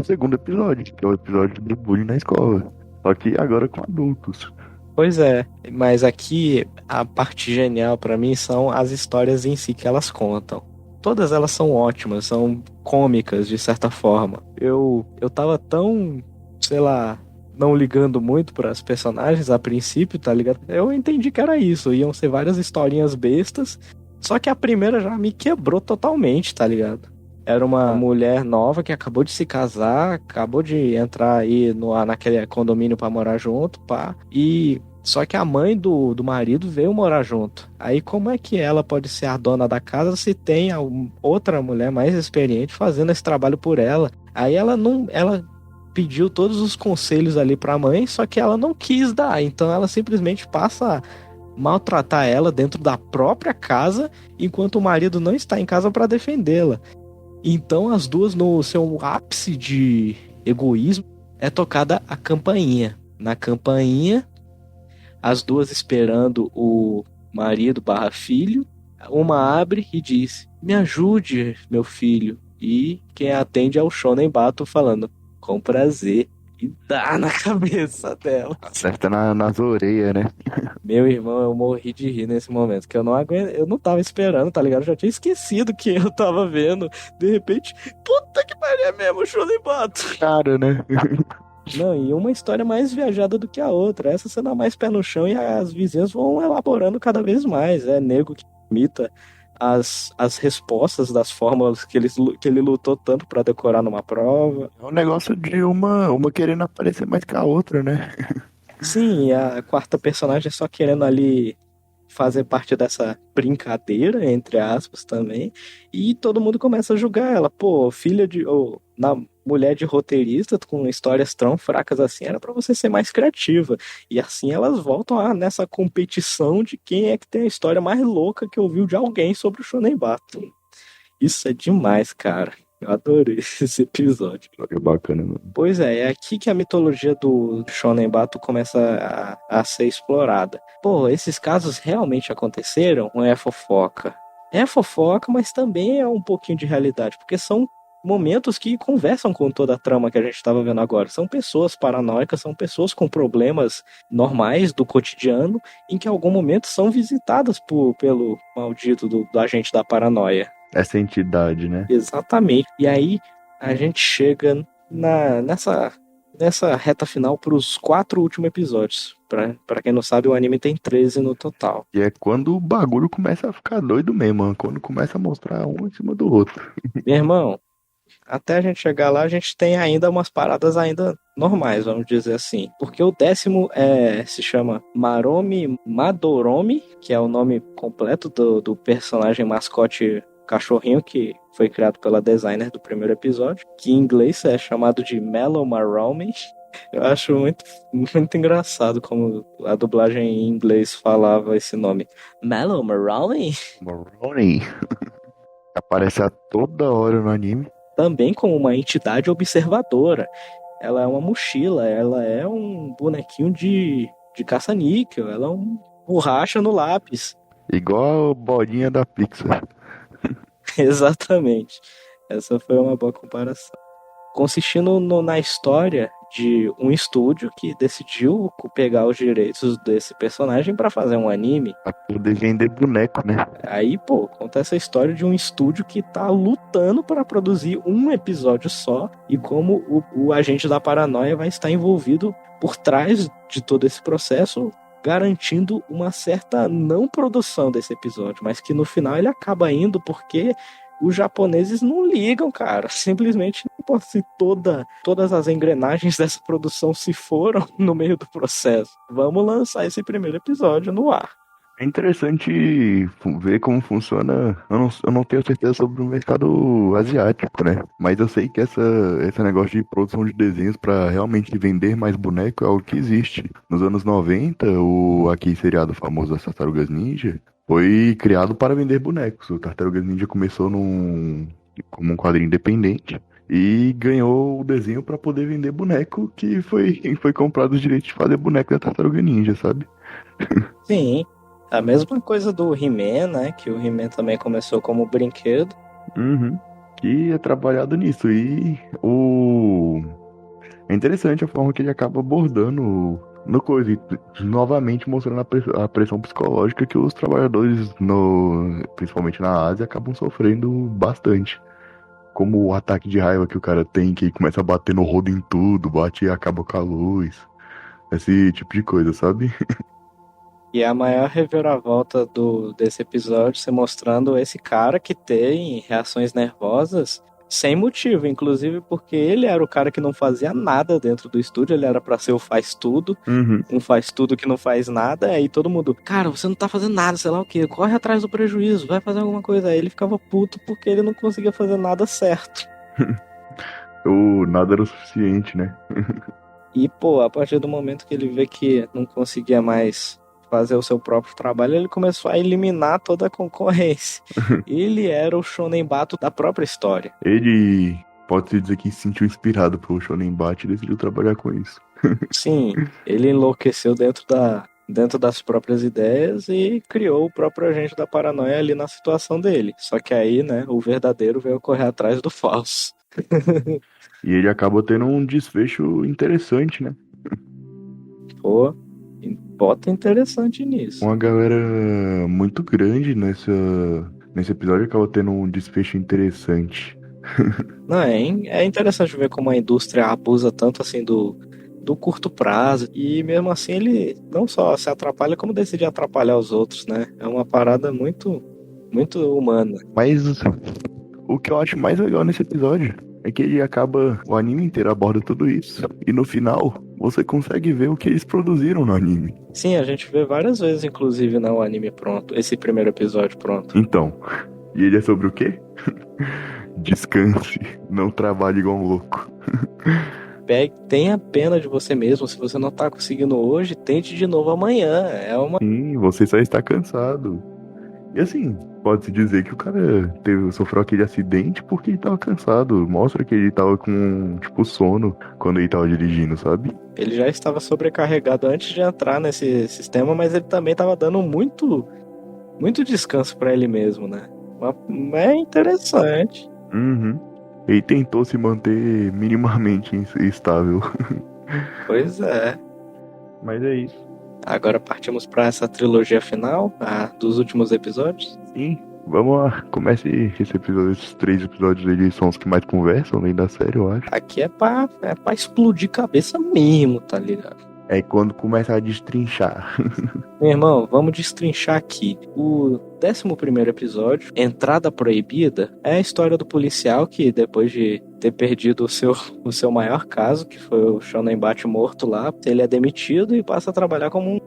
segundo episódio, que é o episódio do bullying na escola. Só que agora com adultos. Pois é, mas aqui a parte genial pra mim são as histórias em si que elas contam. Todas elas são ótimas, são cômicas de certa forma. Eu tava tão, sei lá, não ligando muito para as personagens a princípio, tá ligado? Eu entendi que era isso, iam ser várias historinhas bestas, só que a primeira já me quebrou totalmente, tá ligado? Era uma mulher nova que acabou de se casar, acabou de entrar aí naquele condomínio pra morar junto, pá, e só que a mãe do marido veio morar junto. Aí como é que ela pode ser a dona da casa se tem outra mulher mais experiente fazendo esse trabalho por ela? Aí ela pediu todos os conselhos ali pra mãe, só que ela não quis dar, então ela simplesmente passa a maltratar ela dentro da própria casa, enquanto o marido não está em casa pra defendê-la. Então as duas, no seu ápice de egoísmo, é tocada a campainha. Na campainha, as duas esperando o marido / filho, uma abre e diz: "Me ajude, meu filho." E quem atende é o Shonen Bato falando: "Com prazer." E dá na cabeça dela. Acerta nas orelhas, né? Meu irmão, eu morri de rir nesse momento, que eu não aguento, eu não tava esperando, tá ligado? Eu já tinha esquecido que eu tava vendo. De repente, puta que pariu, é mesmo, Shonen Bato. Cara, né? Não, e uma história mais viajada do que a outra. Essa você dá mais pé no chão e as vizinhas vão elaborando cada vez mais. É nego que imita as respostas das fórmulas que ele lutou tanto pra decorar numa prova. É um negócio de uma querendo aparecer mais que a outra, né? Sim, e a quarta personagem só querendo ali fazer parte dessa brincadeira, entre aspas, também. E todo mundo começa a julgar ela. Pô, filha de. Ou, na mulher de roteirista com histórias tão fracas assim, era pra você ser mais criativa. E assim elas voltam nessa competição de quem é que tem a história mais louca que ouviu de alguém sobre o Shonen Battle. Isso é demais, cara. Eu adorei esse episódio. Que bacana, mano. Pois é aqui que a mitologia do Shonen Battle começa a ser explorada. Pô, esses casos realmente aconteceram? Ou é fofoca? É fofoca, mas também é um pouquinho de realidade, porque são momentos que conversam com toda a trama que a gente estava vendo agora. São pessoas paranoicas, são pessoas com problemas normais do cotidiano, em que em algum momento são visitadas pelo maldito do agente da paranoia. Essa entidade, né? Exatamente. E aí a gente chega nessa reta final para os 4 últimos episódios. Pra quem não sabe, o anime tem 13 no total. E é quando o bagulho começa a ficar doido mesmo, mano. Quando começa a mostrar um em cima do outro. Meu irmão, até a gente chegar lá, a gente tem ainda umas paradas ainda normais, vamos dizer assim. Porque o 10º se chama Maromi Madoromi, que é o nome completo do personagem mascote cachorrinho que foi criado pela designer do primeiro episódio, que em inglês é chamado de Mellow Maromi. Eu acho muito engraçado como a dublagem em inglês falava esse nome. Mellow Maromi? Moroni. Aparece a toda hora no anime. Também como uma entidade observadora. Ela é uma mochila, ela é um bonequinho de caça-níquel, ela é um borracha no lápis. Igual a bolinha da Pixar. Exatamente. Essa foi uma boa comparação. Consistindo na história de um estúdio que decidiu pegar os direitos desse personagem para fazer um anime. Pra poder vender boneco, né? Aí, pô, conta essa história de um estúdio que tá lutando para produzir um episódio só e como o agente da paranoia vai estar envolvido por trás de todo esse processo, garantindo uma certa não produção desse episódio, mas que no final ele acaba indo porque os japoneses não ligam, cara. Simplesmente não pode se todas as engrenagens dessa produção se foram no meio do processo. Vamos lançar esse primeiro episódio no ar. É interessante ver como funciona. Eu não tenho certeza sobre o mercado asiático, né? Mas eu sei que esse negócio de produção de desenhos para realmente vender mais boneco é algo que existe. Nos anos 90, aquele seriado famoso das Tartarugas Ninja foi criado para vender bonecos. O Tartarugas Ninja começou como um quadrinho independente e ganhou o desenho para poder vender boneco, que foi comprado os direitos de fazer boneco da Tartaruga Ninja, sabe? Sim. A mesma coisa do He-Man, né? Que o He-Man também começou como brinquedo. Uhum. Que é trabalhado nisso. É interessante a forma que ele acaba abordando no coisa. E novamente mostrando a pressão psicológica que os trabalhadores, principalmente na Ásia, acabam sofrendo bastante. Como o ataque de raiva que o cara tem, que começa a bater no rodo em tudo, bate e acaba com a luz. Esse tipo de coisa, sabe? E a maior reviravolta desse episódio se mostrando esse cara que tem reações nervosas sem motivo, inclusive porque ele era o cara que não fazia nada dentro do estúdio, ele era pra ser o faz tudo, um faz tudo que não faz nada, aí todo mundo, cara, você não tá fazendo nada, sei lá o que, corre atrás do prejuízo, vai fazer alguma coisa. Aí ele ficava puto porque ele não conseguia fazer nada certo. Ou nada era o suficiente, né? E, pô, a partir do momento que ele vê que não conseguia mais fazer o seu próprio trabalho, ele começou a eliminar toda a concorrência. Ele era o Shonen Bato da própria história. Ele pode-se dizer que se sentiu inspirado pelo Shonen Bat e decidiu trabalhar com isso. Sim, ele enlouqueceu dentro das próprias ideias e criou o próprio agente da paranoia ali na situação dele. Só que aí, né, o verdadeiro veio correr atrás do falso. E ele acaba tendo um desfecho interessante, né? Pô, bota interessante nisso. Uma galera muito grande nesse episódio acaba tendo um desfecho interessante. Não, é interessante ver como a indústria abusa tanto assim do curto prazo e mesmo assim ele não só se atrapalha como decide atrapalhar os outros, né? É uma parada muito muito humana. Mas o que eu acho mais legal nesse episódio é que ele acaba, o anime inteiro aborda tudo isso. E no final, você consegue ver o que eles produziram no anime. Sim, a gente vê várias vezes, inclusive, o anime pronto, esse primeiro episódio pronto. Então, e ele é sobre o quê? Descanse, não trabalhe igual um louco. Tenha pena de você mesmo, se você não tá conseguindo hoje, tente de novo amanhã. Sim, você só está cansado. E assim, pode-se dizer que o cara sofreu aquele acidente porque ele tava cansado. Mostra que ele tava com, tipo, sono quando ele tava dirigindo, sabe? Ele já estava sobrecarregado antes de entrar nesse sistema, mas ele também estava dando muito, muito descanso para ele mesmo, né? É interessante. Uhum. Ele tentou se manter minimamente estável. Pois é. Mas é isso. Agora partimos para essa trilogia final, a dos últimos episódios. Sim, vamos lá. Comece esse episódio, esses 3 episódios eles são os que mais conversam além da série, eu acho. Aqui é pra explodir cabeça mesmo, tá ligado? É quando começa a destrinchar. Meu irmão, vamos destrinchar aqui. O 11º episódio, Entrada Proibida, é a história do policial que, depois de ter perdido o seu maior caso, que foi o Shonen Bate morto lá, ele é demitido e passa a trabalhar como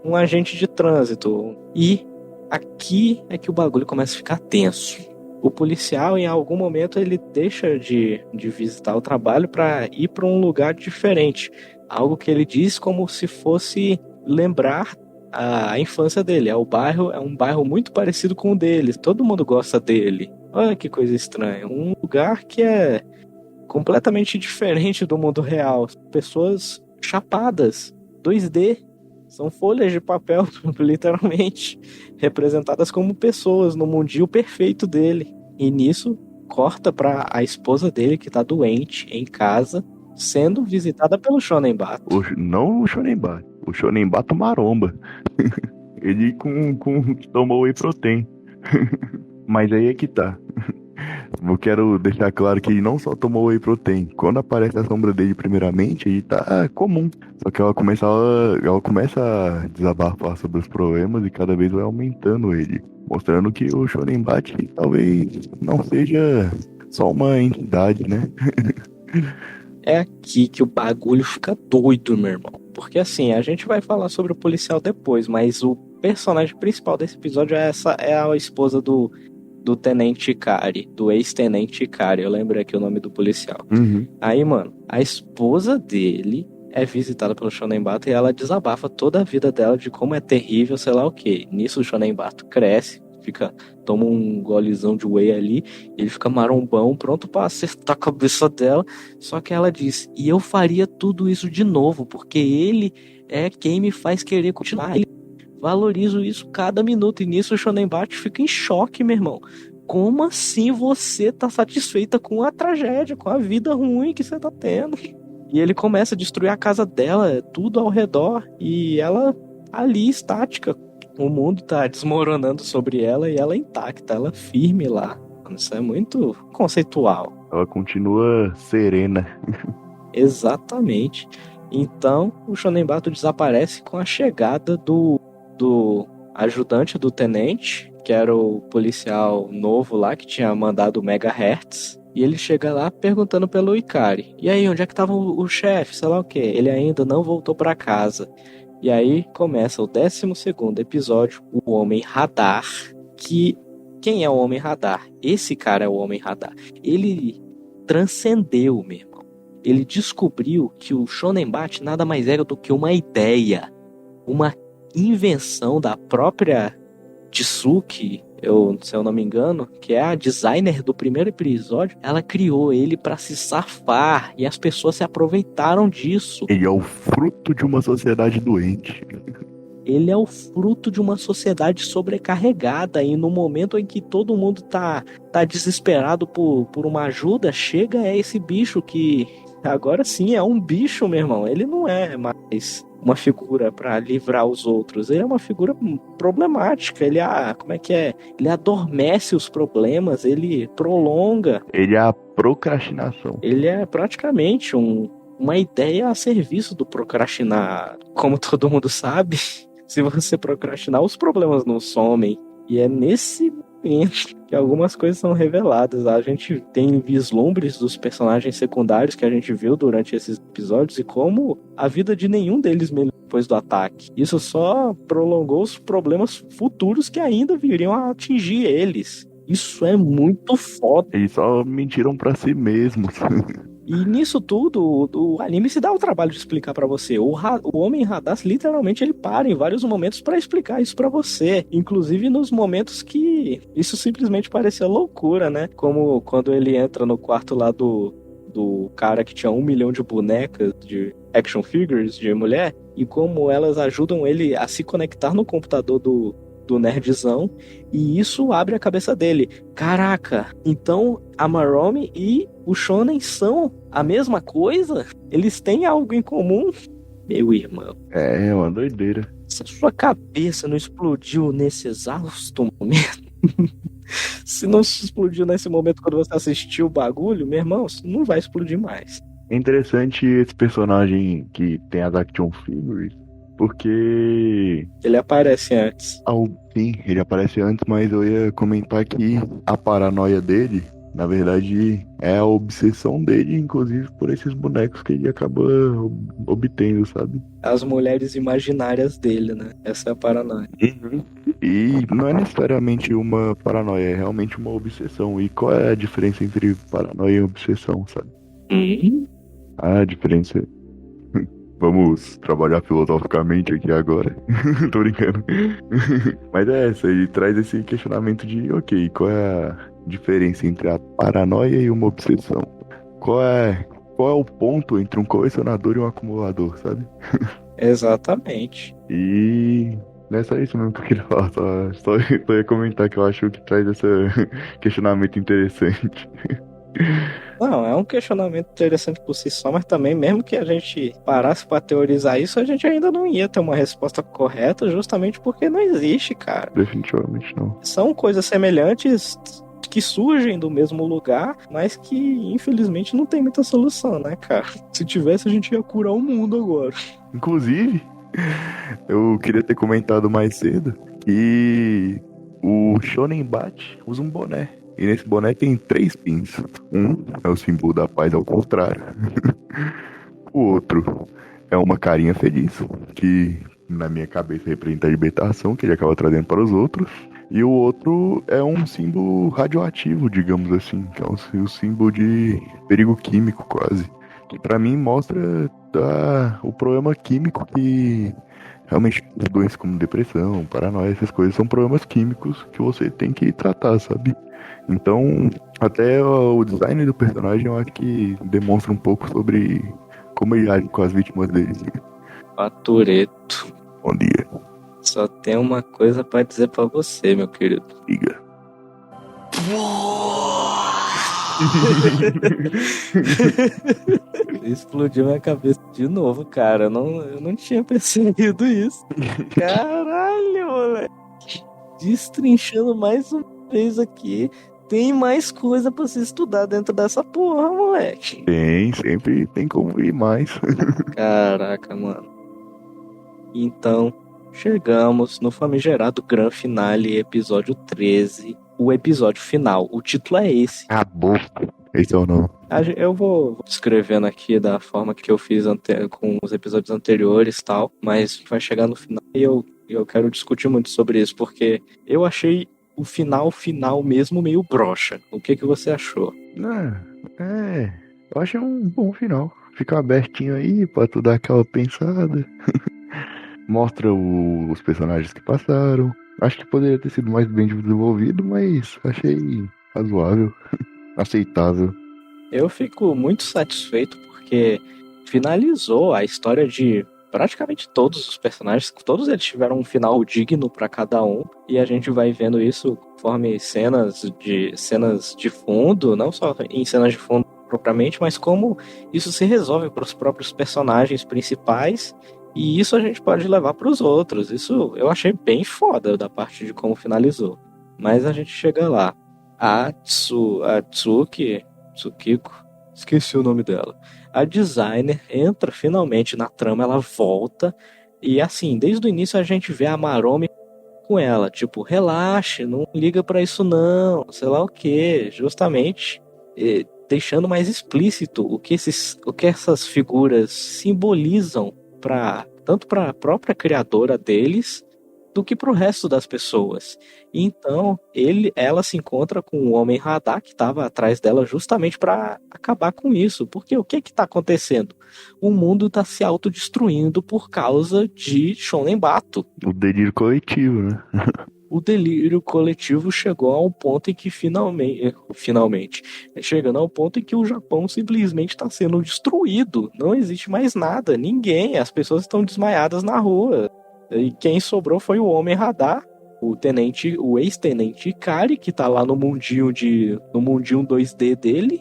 um agente de trânsito. E aqui é que o bagulho começa a ficar tenso. O policial, em algum momento, ele deixa de visitar o trabalho para ir para um lugar diferente. Algo que ele diz como se fosse lembrar a infância dele. É um bairro muito parecido com o dele. Todo mundo gosta dele. Olha que coisa estranha. Um lugar que é completamente diferente do mundo real. Pessoas chapadas, 2D. São folhas de papel, literalmente, representadas como pessoas no mundinho perfeito dele. E nisso, corta para a esposa dele, que tá doente, em casa, sendo visitada pelo Shonen Bato. Não o Shonen Bato, o Shonen Bato maromba. Ele tomou whey protein. Mas aí é que tá. Eu quero deixar claro que ele não só tomou whey protein. Quando aparece a sombra dele primeiramente, ele tá comum. Só que ela começa a desabafar sobre os problemas e cada vez vai aumentando ele. Mostrando que o Shonen Bate talvez não seja só uma entidade, né? É aqui que o bagulho fica doido, meu irmão. Porque assim, a gente vai falar sobre o policial depois, mas o personagem principal desse episódio é a esposa do Tenente Ikari, do ex-Tenente Ikari. Eu lembro aqui o nome do policial. Uhum. Aí, mano, a esposa dele é visitada pelo Shonen Bato e ela desabafa toda a vida dela de como é terrível, sei lá o que. Nisso o Shonen Bato cresce, toma um golezão de whey ali, ele fica marombão, pronto pra acertar a cabeça dela. Só que ela diz, e eu faria tudo isso de novo, porque ele é quem me faz querer continuar. Valorizo isso cada minuto. E nisso o Shonen Bate fica em choque, meu irmão. Como assim você tá satisfeita com a tragédia, com a vida ruim que você tá tendo? E ele começa a destruir a casa dela, tudo ao redor, e ela ali, estática. O mundo tá desmoronando sobre ela e ela intacta, ela firme lá. Isso é muito conceitual. Ela continua serena. Exatamente. Então, o Shonen Bato desaparece com a chegada do ajudante do tenente, que era o policial novo lá, que tinha mandado o Megahertz. E ele chega lá perguntando pelo Ikari. E aí, onde é que tava o chefe? Sei lá o que. Ele ainda não voltou pra casa. E aí começa o 12º episódio, o Homem Radar. Quem é o Homem Radar? Esse cara é o Homem Radar. Ele transcendeu, meu irmão. Ele descobriu que o Shonen Bate nada mais era do que uma ideia, uma invenção da própria Tsuki, se eu não me engano, que é a designer do primeiro episódio. Ela criou ele para se safar e as pessoas se aproveitaram disso. Ele é o fruto de uma sociedade doente. Ele é o fruto de uma sociedade sobrecarregada, e no momento em que todo mundo tá desesperado por uma ajuda, chega esse bicho que agora sim é um bicho, meu irmão. Ele não é mais uma figura para livrar os outros, ele é uma figura problemática. Ele como é que é? Ele adormece os problemas, ele prolonga. Ele é a procrastinação. Ele é praticamente uma ideia a serviço do procrastinar. Como todo mundo sabe, se você procrastinar, os problemas não somem. E é nesse que algumas coisas são reveladas. A gente tem vislumbres dos personagens secundários que a gente viu durante esses episódios e como a vida de nenhum deles melhorou depois do ataque. Isso só prolongou os problemas futuros que ainda viriam a atingir eles. Isso é muito foda. Eles só mentiram pra si mesmos. E nisso tudo, o anime se dá o trabalho de explicar pra você. O Homem Radar, literalmente, ele para em vários momentos pra explicar isso pra você. Inclusive nos momentos que isso simplesmente parecia loucura, né? Como quando ele entra no quarto lá do cara que tinha 1 milhão de bonecas, de action figures de mulher, e como elas ajudam ele a se conectar no computador do nerdzão, e isso abre a cabeça dele. Caraca, então a Maromi e o Shonen são a mesma coisa? Eles têm algo em comum? Meu irmão. É uma doideira. Se a sua cabeça não explodiu nesse exausto momento, se não se explodiu nesse momento quando você assistiu o bagulho, meu irmão, não vai explodir mais. É interessante esse personagem que tem as action figures, porque Ele aparece antes. sim, ele aparece antes, mas eu ia comentar que a paranoia dele, na verdade, é a obsessão dele, inclusive por esses bonecos que ele acaba obtendo, sabe? As mulheres imaginárias dele, né? Essa é a paranoia. E não é necessariamente uma paranoia, é realmente uma obsessão. E qual é a diferença entre paranoia e obsessão, sabe? A diferença. Vamos trabalhar filosoficamente aqui agora. Tô brincando. Mas é essa, ele traz esse questionamento de, ok, qual é a diferença entre a paranoia e uma obsessão? Qual é o ponto entre um colecionador e um acumulador, sabe? Exatamente. E não é só isso mesmo que eu queria falar, só ia comentar que eu acho que traz esse questionamento interessante. Não, é um questionamento interessante por si só, mas também, mesmo que a gente parasse pra teorizar isso, a gente ainda não ia ter uma resposta correta, justamente porque não existe, cara. Definitivamente não. São coisas semelhantes que surgem do mesmo lugar, mas que, infelizmente, não tem muita solução, né, cara? Se tivesse, a gente ia curar o mundo agora. Inclusive, eu queria ter comentado mais cedo que o Shonen Bat usa um boné. E nesse boné tem 3 pins. Um é o símbolo da paz ao contrário. O outro é uma carinha feliz, que na minha cabeça representa a libertação que ele acaba trazendo para os outros. E o outro é um símbolo radioativo, digamos assim, que é o símbolo de perigo químico quase. Que pra mim mostra o problema químico que realmente doenças como depressão, paranoia, essas coisas são problemas químicos que você tem que tratar, sabe? Então, até o design do personagem eu acho que demonstra um pouco sobre como ele age com as vítimas dele. Patureto. Bom dia. Só tem uma coisa pra dizer pra você, meu querido. Liga. Explodiu minha cabeça de novo, cara. Eu não tinha percebido isso. Caralho, moleque. Destrinchando mais uma vez aqui. Tem mais coisa pra se estudar dentro dessa porra, moleque. Tem, sempre tem como ir mais. Caraca, mano. Então, chegamos no famigerado Gran Finale, episódio 13. O episódio final. O título é esse. Acabou. Esse é o nome. Eu vou descrevendo aqui da forma que eu fiz com os episódios anteriores e tal, mas vai chegar no final e eu quero discutir muito sobre isso, porque eu achei o final mesmo meio broxa. O que você achou? Eu achei um bom final. Fica abertinho aí pra tu dar aquela pensada. Mostra os personagens que passaram. Acho que poderia ter sido mais bem desenvolvido, mas achei razoável, aceitável. Eu fico muito satisfeito porque finalizou a história de praticamente todos os personagens. Todos eles tiveram um final digno para cada um. E a gente vai vendo isso conforme cenas de fundo, não só em cenas de fundo propriamente, mas como isso se resolve para os próprios personagens principais. E isso a gente pode levar para os outros. Isso eu achei bem foda da parte de como finalizou. Mas a gente chega lá. A Tsukiko, esqueci o nome dela. A designer entra finalmente na trama, ela volta. E assim, desde o início a gente vê a Maromi com ela, tipo, relaxe, não liga pra isso não, sei lá o quê, justamente deixando mais explícito o que essas figuras simbolizam tanto para a própria criadora deles do que para o resto das pessoas. Então, ela se encontra com o Homem Radar que estava atrás dela justamente para acabar com isso. Porque o que está acontecendo? O mundo está se autodestruindo por causa de Shonen Bato. O delírio coletivo, né? O delírio coletivo chegou a um ponto em que finalmente, chegando ao ponto em que o Japão simplesmente está sendo destruído. Não existe mais nada, ninguém, as pessoas estão desmaiadas na rua. E quem sobrou foi o Homem Radar, o ex-tenente Ikari, que tá lá no mundinho 2D dele.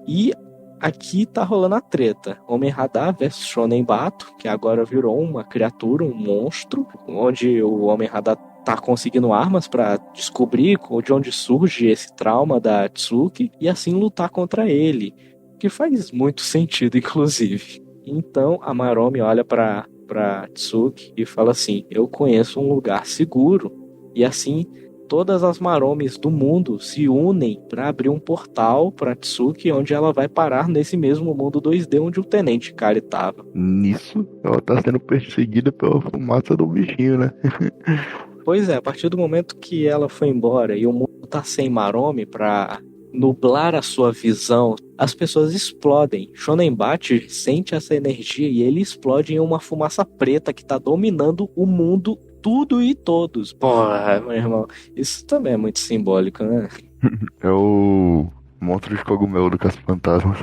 E aqui tá rolando a treta. Homem Radar versus Shonen Bato, que agora virou uma criatura, um monstro, onde o Homem Radar tá conseguindo armas para descobrir de onde surge esse trauma da Tsuki e assim lutar contra ele, que faz muito sentido, inclusive. Então a Maromi olha para Tsuki e fala assim: eu conheço um lugar seguro. E assim todas as Maromis do mundo se unem para abrir um portal para Tsuki, onde ela vai parar nesse mesmo mundo 2D onde o Tenente Kari tava. Nisso, ela tá sendo perseguida pela fumaça do bichinho, né? Pois é, a partir do momento que ela foi embora e o mundo tá sem Maromi pra nublar a sua visão, as pessoas explodem. Shonen Bate sente essa energia e ele explode em uma fumaça preta que tá dominando o mundo, tudo e todos. Porra, meu irmão, isso também é muito simbólico, né? É o monstro de cogumelo do Caça-Fantasma.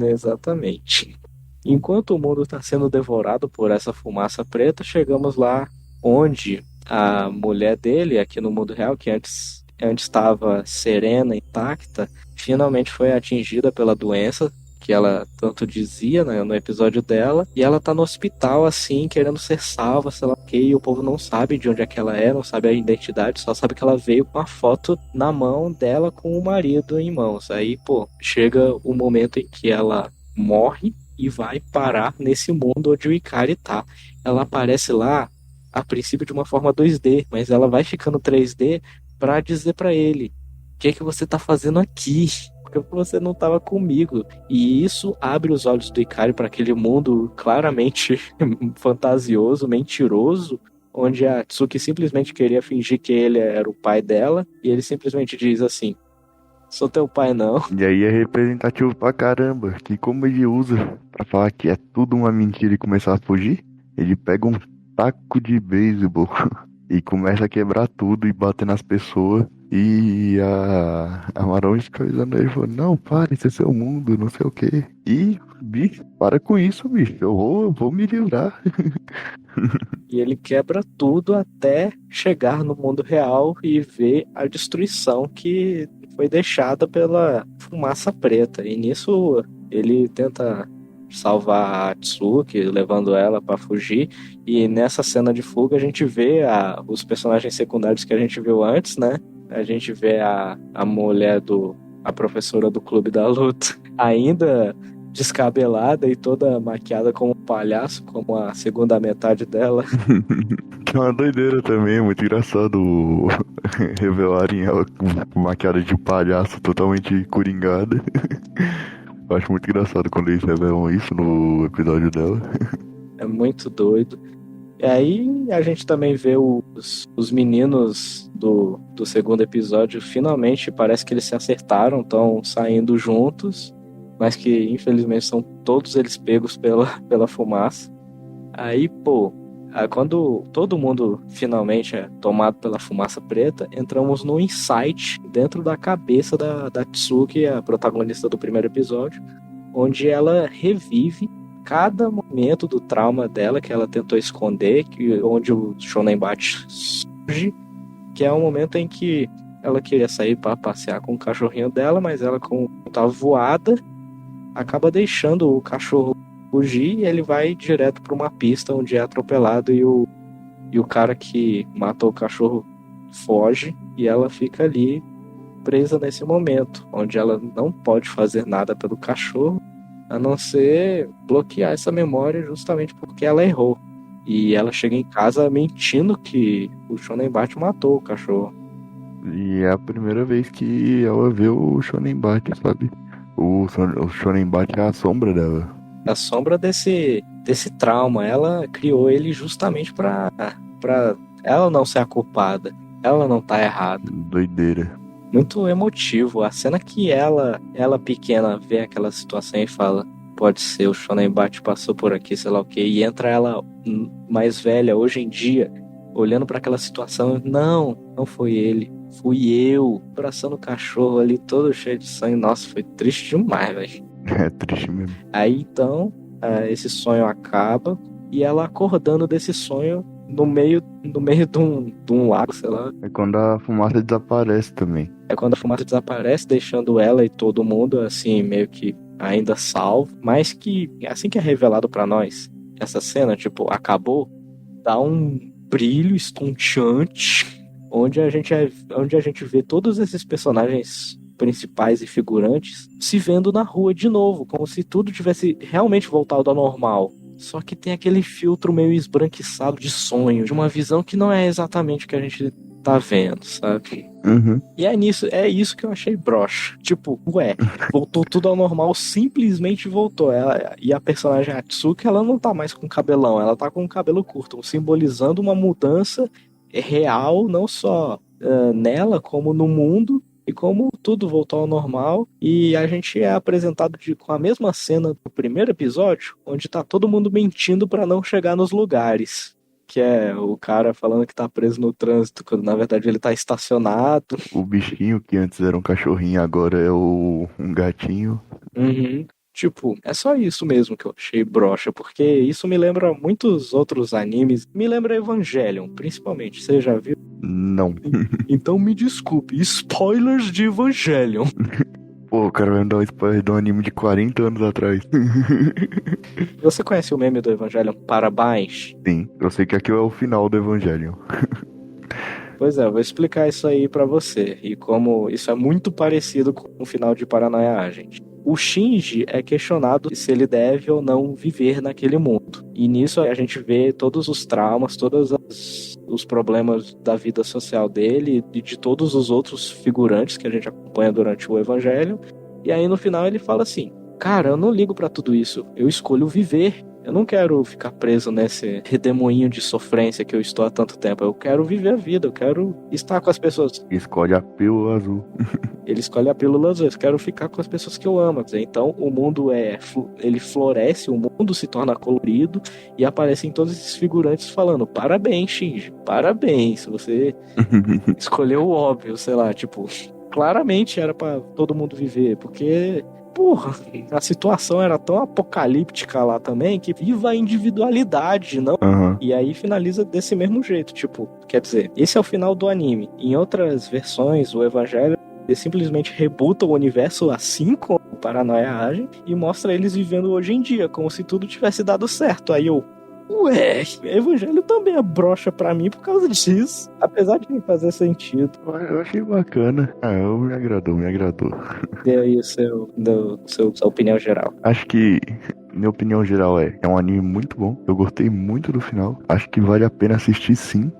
Exatamente. Enquanto o mundo está sendo devorado por essa fumaça preta, chegamos lá onde a mulher dele, aqui no mundo real, que antes estava serena, intacta, finalmente foi atingida pela doença que ela tanto dizia, né, no episódio dela, e ela tá no hospital assim, querendo ser salva, sei lá o que, e o povo não sabe de onde é que ela é, não sabe a identidade, só sabe que ela veio com a foto na mão dela com o marido em mãos. Aí, pô, chega o momento em que ela morre e vai parar nesse mundo onde o Ikari tá. Ela aparece lá a princípio de uma forma 2D, mas ela vai ficando 3D para dizer para ele: o que é que você tá fazendo aqui? Por que você não estava comigo? E isso abre os olhos do Ikari para aquele mundo claramente fantasioso, mentiroso, onde a Tsuki simplesmente queria fingir que ele era o pai dela, e ele simplesmente diz assim: sou teu pai não. E aí é representativo pra caramba, que como ele usa pra falar que é tudo uma mentira e começar a fugir, ele pega um taco de beisebol e começa a quebrar tudo e bater nas pessoas. E a Maron fica avisando ele, falou: não, para, esse é seu mundo, não sei o quê. E, bicho, para com isso, bicho, eu vou me livrar. E ele quebra tudo até chegar no mundo real e ver a destruição que foi deixada pela fumaça preta. E nisso ele tenta salvar a Tsuki, levando ela para fugir. E nessa cena de fuga a gente vê os personagens secundários que a gente viu antes, né? A gente vê a mulher a professora do clube da luta, ainda descabelada e toda maquiada como um palhaço, como a segunda metade dela. Que é uma doideira também, é muito engraçado revelarem ela com maquiada de palhaço totalmente coringada. Eu acho muito engraçado quando eles revelam isso no episódio dela. É muito doido. E aí a gente também vê os meninos do segundo episódio, finalmente parece que eles se acertaram, estão saindo juntos, mas que infelizmente são todos eles pegos pela fumaça. Aí, pô, quando todo mundo finalmente é tomado pela fumaça preta, entramos num insight dentro da cabeça da Tsuki, a protagonista do primeiro episódio, onde ela revive cada momento do trauma dela que ela tentou esconder, onde o Shonen Bate surge, que é um momento em que ela queria sair para passear com o cachorrinho dela, mas ela, como estava voada, acaba deixando o cachorro fugir e ele vai direto para uma pista onde é atropelado e o cara que matou o cachorro foge e ela fica ali presa nesse momento, onde ela não pode fazer nada pelo cachorro, a não ser bloquear essa memória justamente porque ela errou. E ela chega em casa mentindo que o Shonen Bat matou o cachorro. E é a primeira vez que ela vê o Shonen Bat, sabe? O Shonen Bat é a sombra dela. A sombra desse trauma, ela criou ele justamente pra ela não ser a culpada. Ela não tá errada. Doideira. Muito emotivo. A cena que ela pequena vê aquela situação e fala: pode ser, o Shonen Bat passou por aqui, sei lá o que. E entra ela mais velha, hoje em dia, olhando pra aquela situação. Não foi ele. Fui eu. Abraçando o cachorro ali, todo cheio de sangue. Nossa, foi triste demais, velho. É triste mesmo. Aí então, esse sonho acaba. E ela acordando desse sonho no meio de um lago, sei lá. É quando a fumaça desaparece também. É quando a fumaça desaparece, deixando ela e todo mundo, assim, meio que ainda salvo. Mas que, assim que é revelado pra nós, essa cena, tipo, acabou, dá um brilho estonteante, onde a gente vê todos esses personagens principais e figurantes se vendo na rua de novo, como se tudo tivesse realmente voltado ao normal. Só que tem aquele filtro meio esbranquiçado de sonho, de uma visão que não é exatamente o que a gente tá vendo, sabe? Uhum. E é isso que eu achei broxa. Tipo, voltou tudo ao normal, simplesmente voltou. E a personagem Atsuki, ela não tá mais com cabelão, ela tá com cabelo curto, simbolizando uma mudança real, não só nela, como no mundo. E como tudo voltou ao normal, e a gente é apresentado com a mesma cena do primeiro episódio, onde tá todo mundo mentindo pra não chegar nos lugares. Que é o cara falando que tá preso no trânsito, quando na verdade ele tá estacionado. O bichinho que antes era um cachorrinho, agora é um gatinho. Uhum. Tipo, é só isso mesmo que eu achei broxa, porque isso me lembra muitos outros animes. Me lembra Evangelion, principalmente. Você já viu? Não. Então me desculpe, spoilers de Evangelion. Pô, o cara vai me dar um spoiler de um anime de 40 anos atrás. Você conhece o meme do Evangelion Parabéns? Sim, eu sei que aqui é o final do Evangelion. Pois é, eu vou explicar isso aí pra você. E como isso é muito parecido com o final de Paranoia Agent. O Shinji é questionado se ele deve ou não viver naquele mundo. E nisso a gente vê todos os traumas, todos os problemas da vida social dele e de todos os outros figurantes que a gente acompanha durante o Evangelho. E aí no final ele fala assim: cara, eu não ligo pra tudo isso, eu escolho viver. Eu não quero ficar preso nesse redemoinho de sofrência que eu estou há tanto tempo. Eu quero viver a vida, eu quero estar com as pessoas. Escolhe a pílula azul. Ele escolhe a pílula azul, eu quero ficar com as pessoas que eu amo. Então o mundo ele floresce, o mundo se torna colorido e aparecem todos esses figurantes falando: parabéns, Shinji, parabéns, você escolheu o óbvio, sei lá, tipo, claramente era pra todo mundo viver, porque porra, a situação era tão apocalíptica lá também que viva a individualidade, não? Uhum. E aí finaliza desse mesmo jeito, tipo, quer dizer, esse é o final do anime. Em outras versões, o Evangelho ele simplesmente rebuta o universo assim como o Paranoia age e mostra eles vivendo hoje em dia, como se tudo tivesse dado certo. Aí eu, ué, Evangelho também é broxa pra mim por causa disso. Apesar de não fazer sentido. Eu achei bacana. Me agradou. Dê aí sua opinião geral. Acho que, minha opinião geral é um anime muito bom. Eu gostei muito do final. Acho que vale a pena assistir sim.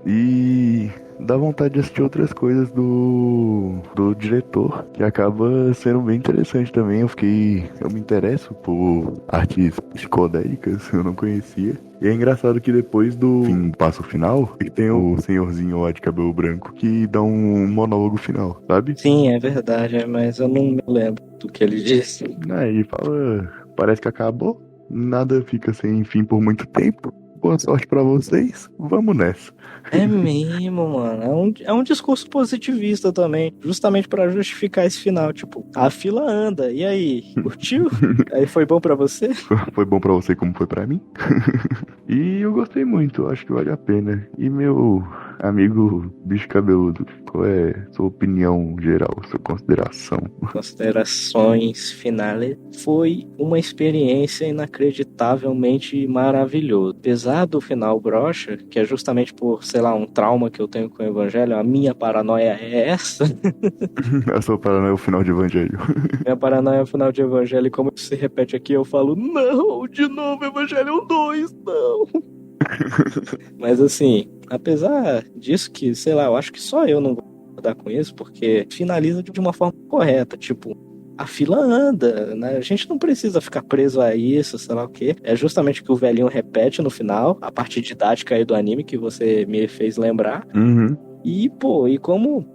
E dá vontade de assistir outras coisas do diretor, que acaba sendo bem interessante também. Eu me interesso por artes psicodélicas, eu não conhecia. E é engraçado que depois do passo final, ele tem o senhorzinho lá de cabelo branco que dá um monólogo final, sabe? Sim, é verdade, mas eu não me lembro do que ele disse. Aí fala, parece que acabou, nada fica sem fim por muito tempo. Boa sorte pra vocês, vamos nessa. É mesmo, mano. É um discurso positivista também, justamente pra justificar esse final. Tipo, a fila anda, e aí? Curtiu? Aí foi bom pra você? Foi bom pra você como foi pra mim. E eu gostei muito, acho que vale a pena. E meu amigo bicho cabeludo, qual é sua opinião geral, sua consideração? Considerações finais. Foi uma experiência inacreditavelmente maravilhosa. Apesar apesar do final broxa, que é justamente por, sei lá, um trauma que eu tenho com o Evangelho, a minha paranoia é essa. A sua paranoia é o final de Evangelho. Minha paranoia é o final de Evangelho, e como isso se repete aqui, eu falo, não, de novo Evangelho 2, não. Mas assim, apesar disso que, sei lá, eu acho que só eu não vou concordar com isso, porque finaliza de uma forma correta, tipo, a fila anda, né? A gente não precisa ficar preso a isso, sei lá o quê. É justamente o que o velhinho repete no final, a parte didática aí do anime que você me fez lembrar. Uhum. E, pô, e como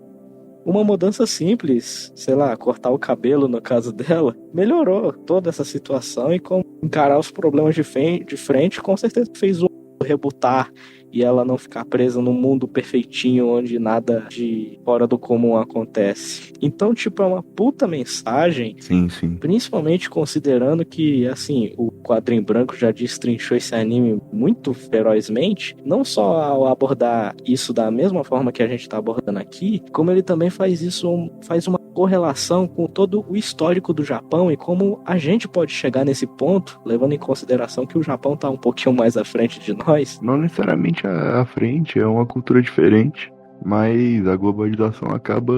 uma mudança simples, sei lá, cortar o cabelo no caso dela, melhorou toda essa situação e como encarar os problemas de frente, com certeza fez o rebutar e ela não ficar presa num mundo perfeitinho onde nada de fora do comum acontece. Então, tipo, é uma puta mensagem, Sim, sim. principalmente considerando que, assim, o Quadrinho Branco já destrinchou esse anime muito ferozmente, não só ao abordar isso da mesma forma que a gente tá abordando aqui, como ele também faz uma correlação com todo o histórico do Japão e como a gente pode chegar nesse ponto, levando em consideração que o Japão tá um pouquinho mais à frente de nós. Não necessariamente à frente, é uma cultura diferente, mas a globalização acaba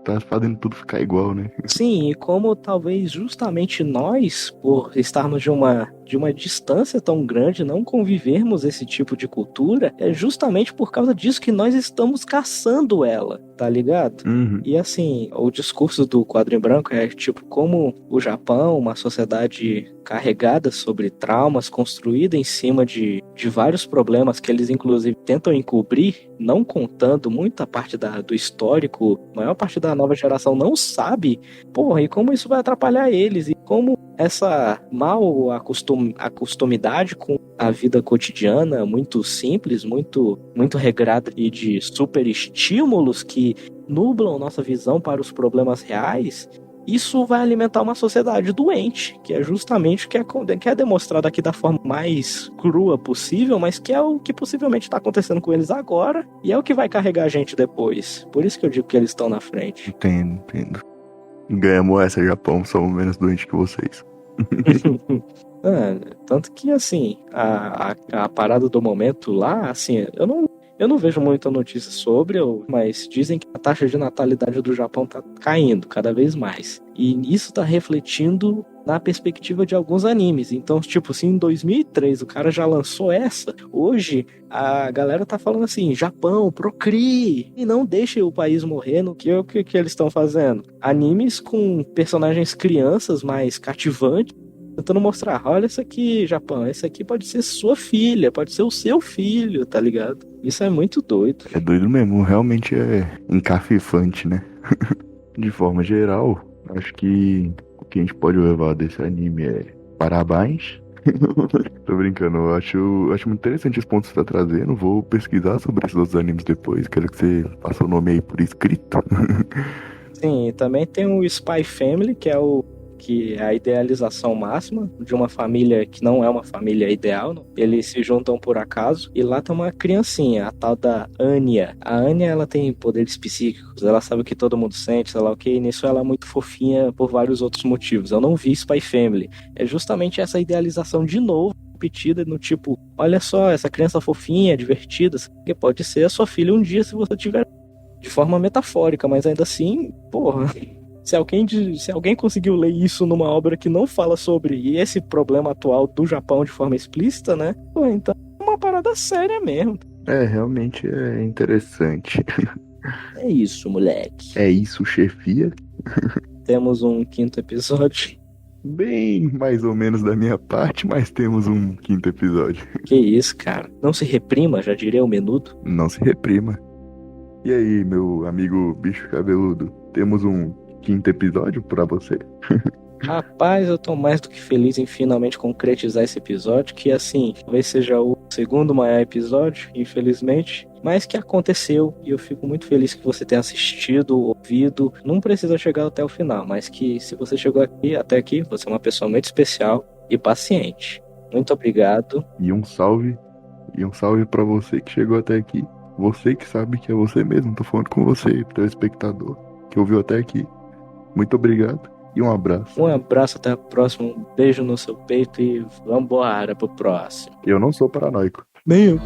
tá fazendo tudo ficar igual, né? Sim, e como talvez justamente nós, por estarmos de uma distância tão grande, não convivermos esse tipo de cultura, é justamente por causa disso que nós estamos caçando ela, tá ligado? Uhum. E assim, o discurso do Quadrinho Branco é tipo como o Japão, uma sociedade carregada sobre traumas, construída em cima de vários problemas que eles inclusive tentam encobrir, não contando muita parte do histórico, a maior parte da nova geração não sabe, porra, e como isso vai atrapalhar eles, e como essa mal acostumidade com a vida cotidiana, muito simples, muito regrada e de super estímulos que nublam nossa visão para os problemas reais, isso vai alimentar uma sociedade doente, que é justamente o que é demonstrado aqui da forma mais crua possível, mas que é o que possivelmente está acontecendo com eles agora, e é o que vai carregar a gente depois. Por isso que eu digo que eles estão na frente. Entendo. Ganhamos essa, Japão, somos menos doentes que vocês. Tanto que, assim, a parada do momento lá, assim, eu não vejo muita notícia sobre, mas dizem que a taxa de natalidade do Japão tá caindo cada vez mais. E isso tá refletindo na perspectiva de alguns animes. Então, tipo, se em 2003 o cara já lançou essa, hoje a galera tá falando assim, Japão, procrie, e não deixe o país morrer no que eles estão fazendo. Animes com personagens crianças mais cativantes, tentando mostrar, olha isso aqui, Japão, esse aqui pode ser sua filha, pode ser o seu filho, tá ligado? Isso é muito doido. É doido mesmo, realmente é encafifante, né? De forma geral, acho que o que a gente pode levar desse anime é parabéns. Tô brincando, eu acho muito interessante os pontos que você tá trazendo. Vou pesquisar sobre esses outros animes depois. Quero que você passe o nome aí por escrito. Sim, e também tem o Spy Family, que é a idealização máxima de uma família que não é uma família ideal, não. Eles se juntam por acaso e lá tem uma criancinha, a tal da Anya. A Anya, ela tem poderes psíquicos, ela sabe o que todo mundo sente, sei lá o que, e nisso ela é muito fofinha por vários outros motivos. Eu não vi Spy Family. É justamente essa idealização de novo, repetida no tipo, olha só, essa criança fofinha, divertida, que pode ser a sua filha um dia se você tiver, de forma metafórica, mas ainda assim, porra... Se alguém conseguiu ler isso numa obra que não fala sobre esse problema atual do Japão de forma explícita, né? Pô, então é uma parada séria mesmo. É, realmente é interessante. É isso, moleque. É isso, chefia. Temos um 5º episódio. Bem mais ou menos da minha parte, mas temos um 5º episódio. Que isso, cara. Não se reprima, já diria o Menudo. Não se reprima. E aí, meu amigo bicho cabeludo, temos um 5º episódio pra você? Rapaz, eu tô mais do que feliz em finalmente concretizar esse episódio, que assim, talvez seja o segundo maior episódio, infelizmente, mas que aconteceu, e eu fico muito feliz que você tenha assistido, ouvido. Não precisa chegar até o final, mas que se você chegou até aqui, você é uma pessoa muito especial e paciente. Muito obrigado. E um salve pra você que chegou até aqui. Você que sabe que é você mesmo, tô falando com você, telespectador, que ouviu até aqui. Muito obrigado. E um abraço. Um abraço, até a próxima, um beijo no seu peito e vambora pro próximo. Eu não sou paranoico. Nem eu.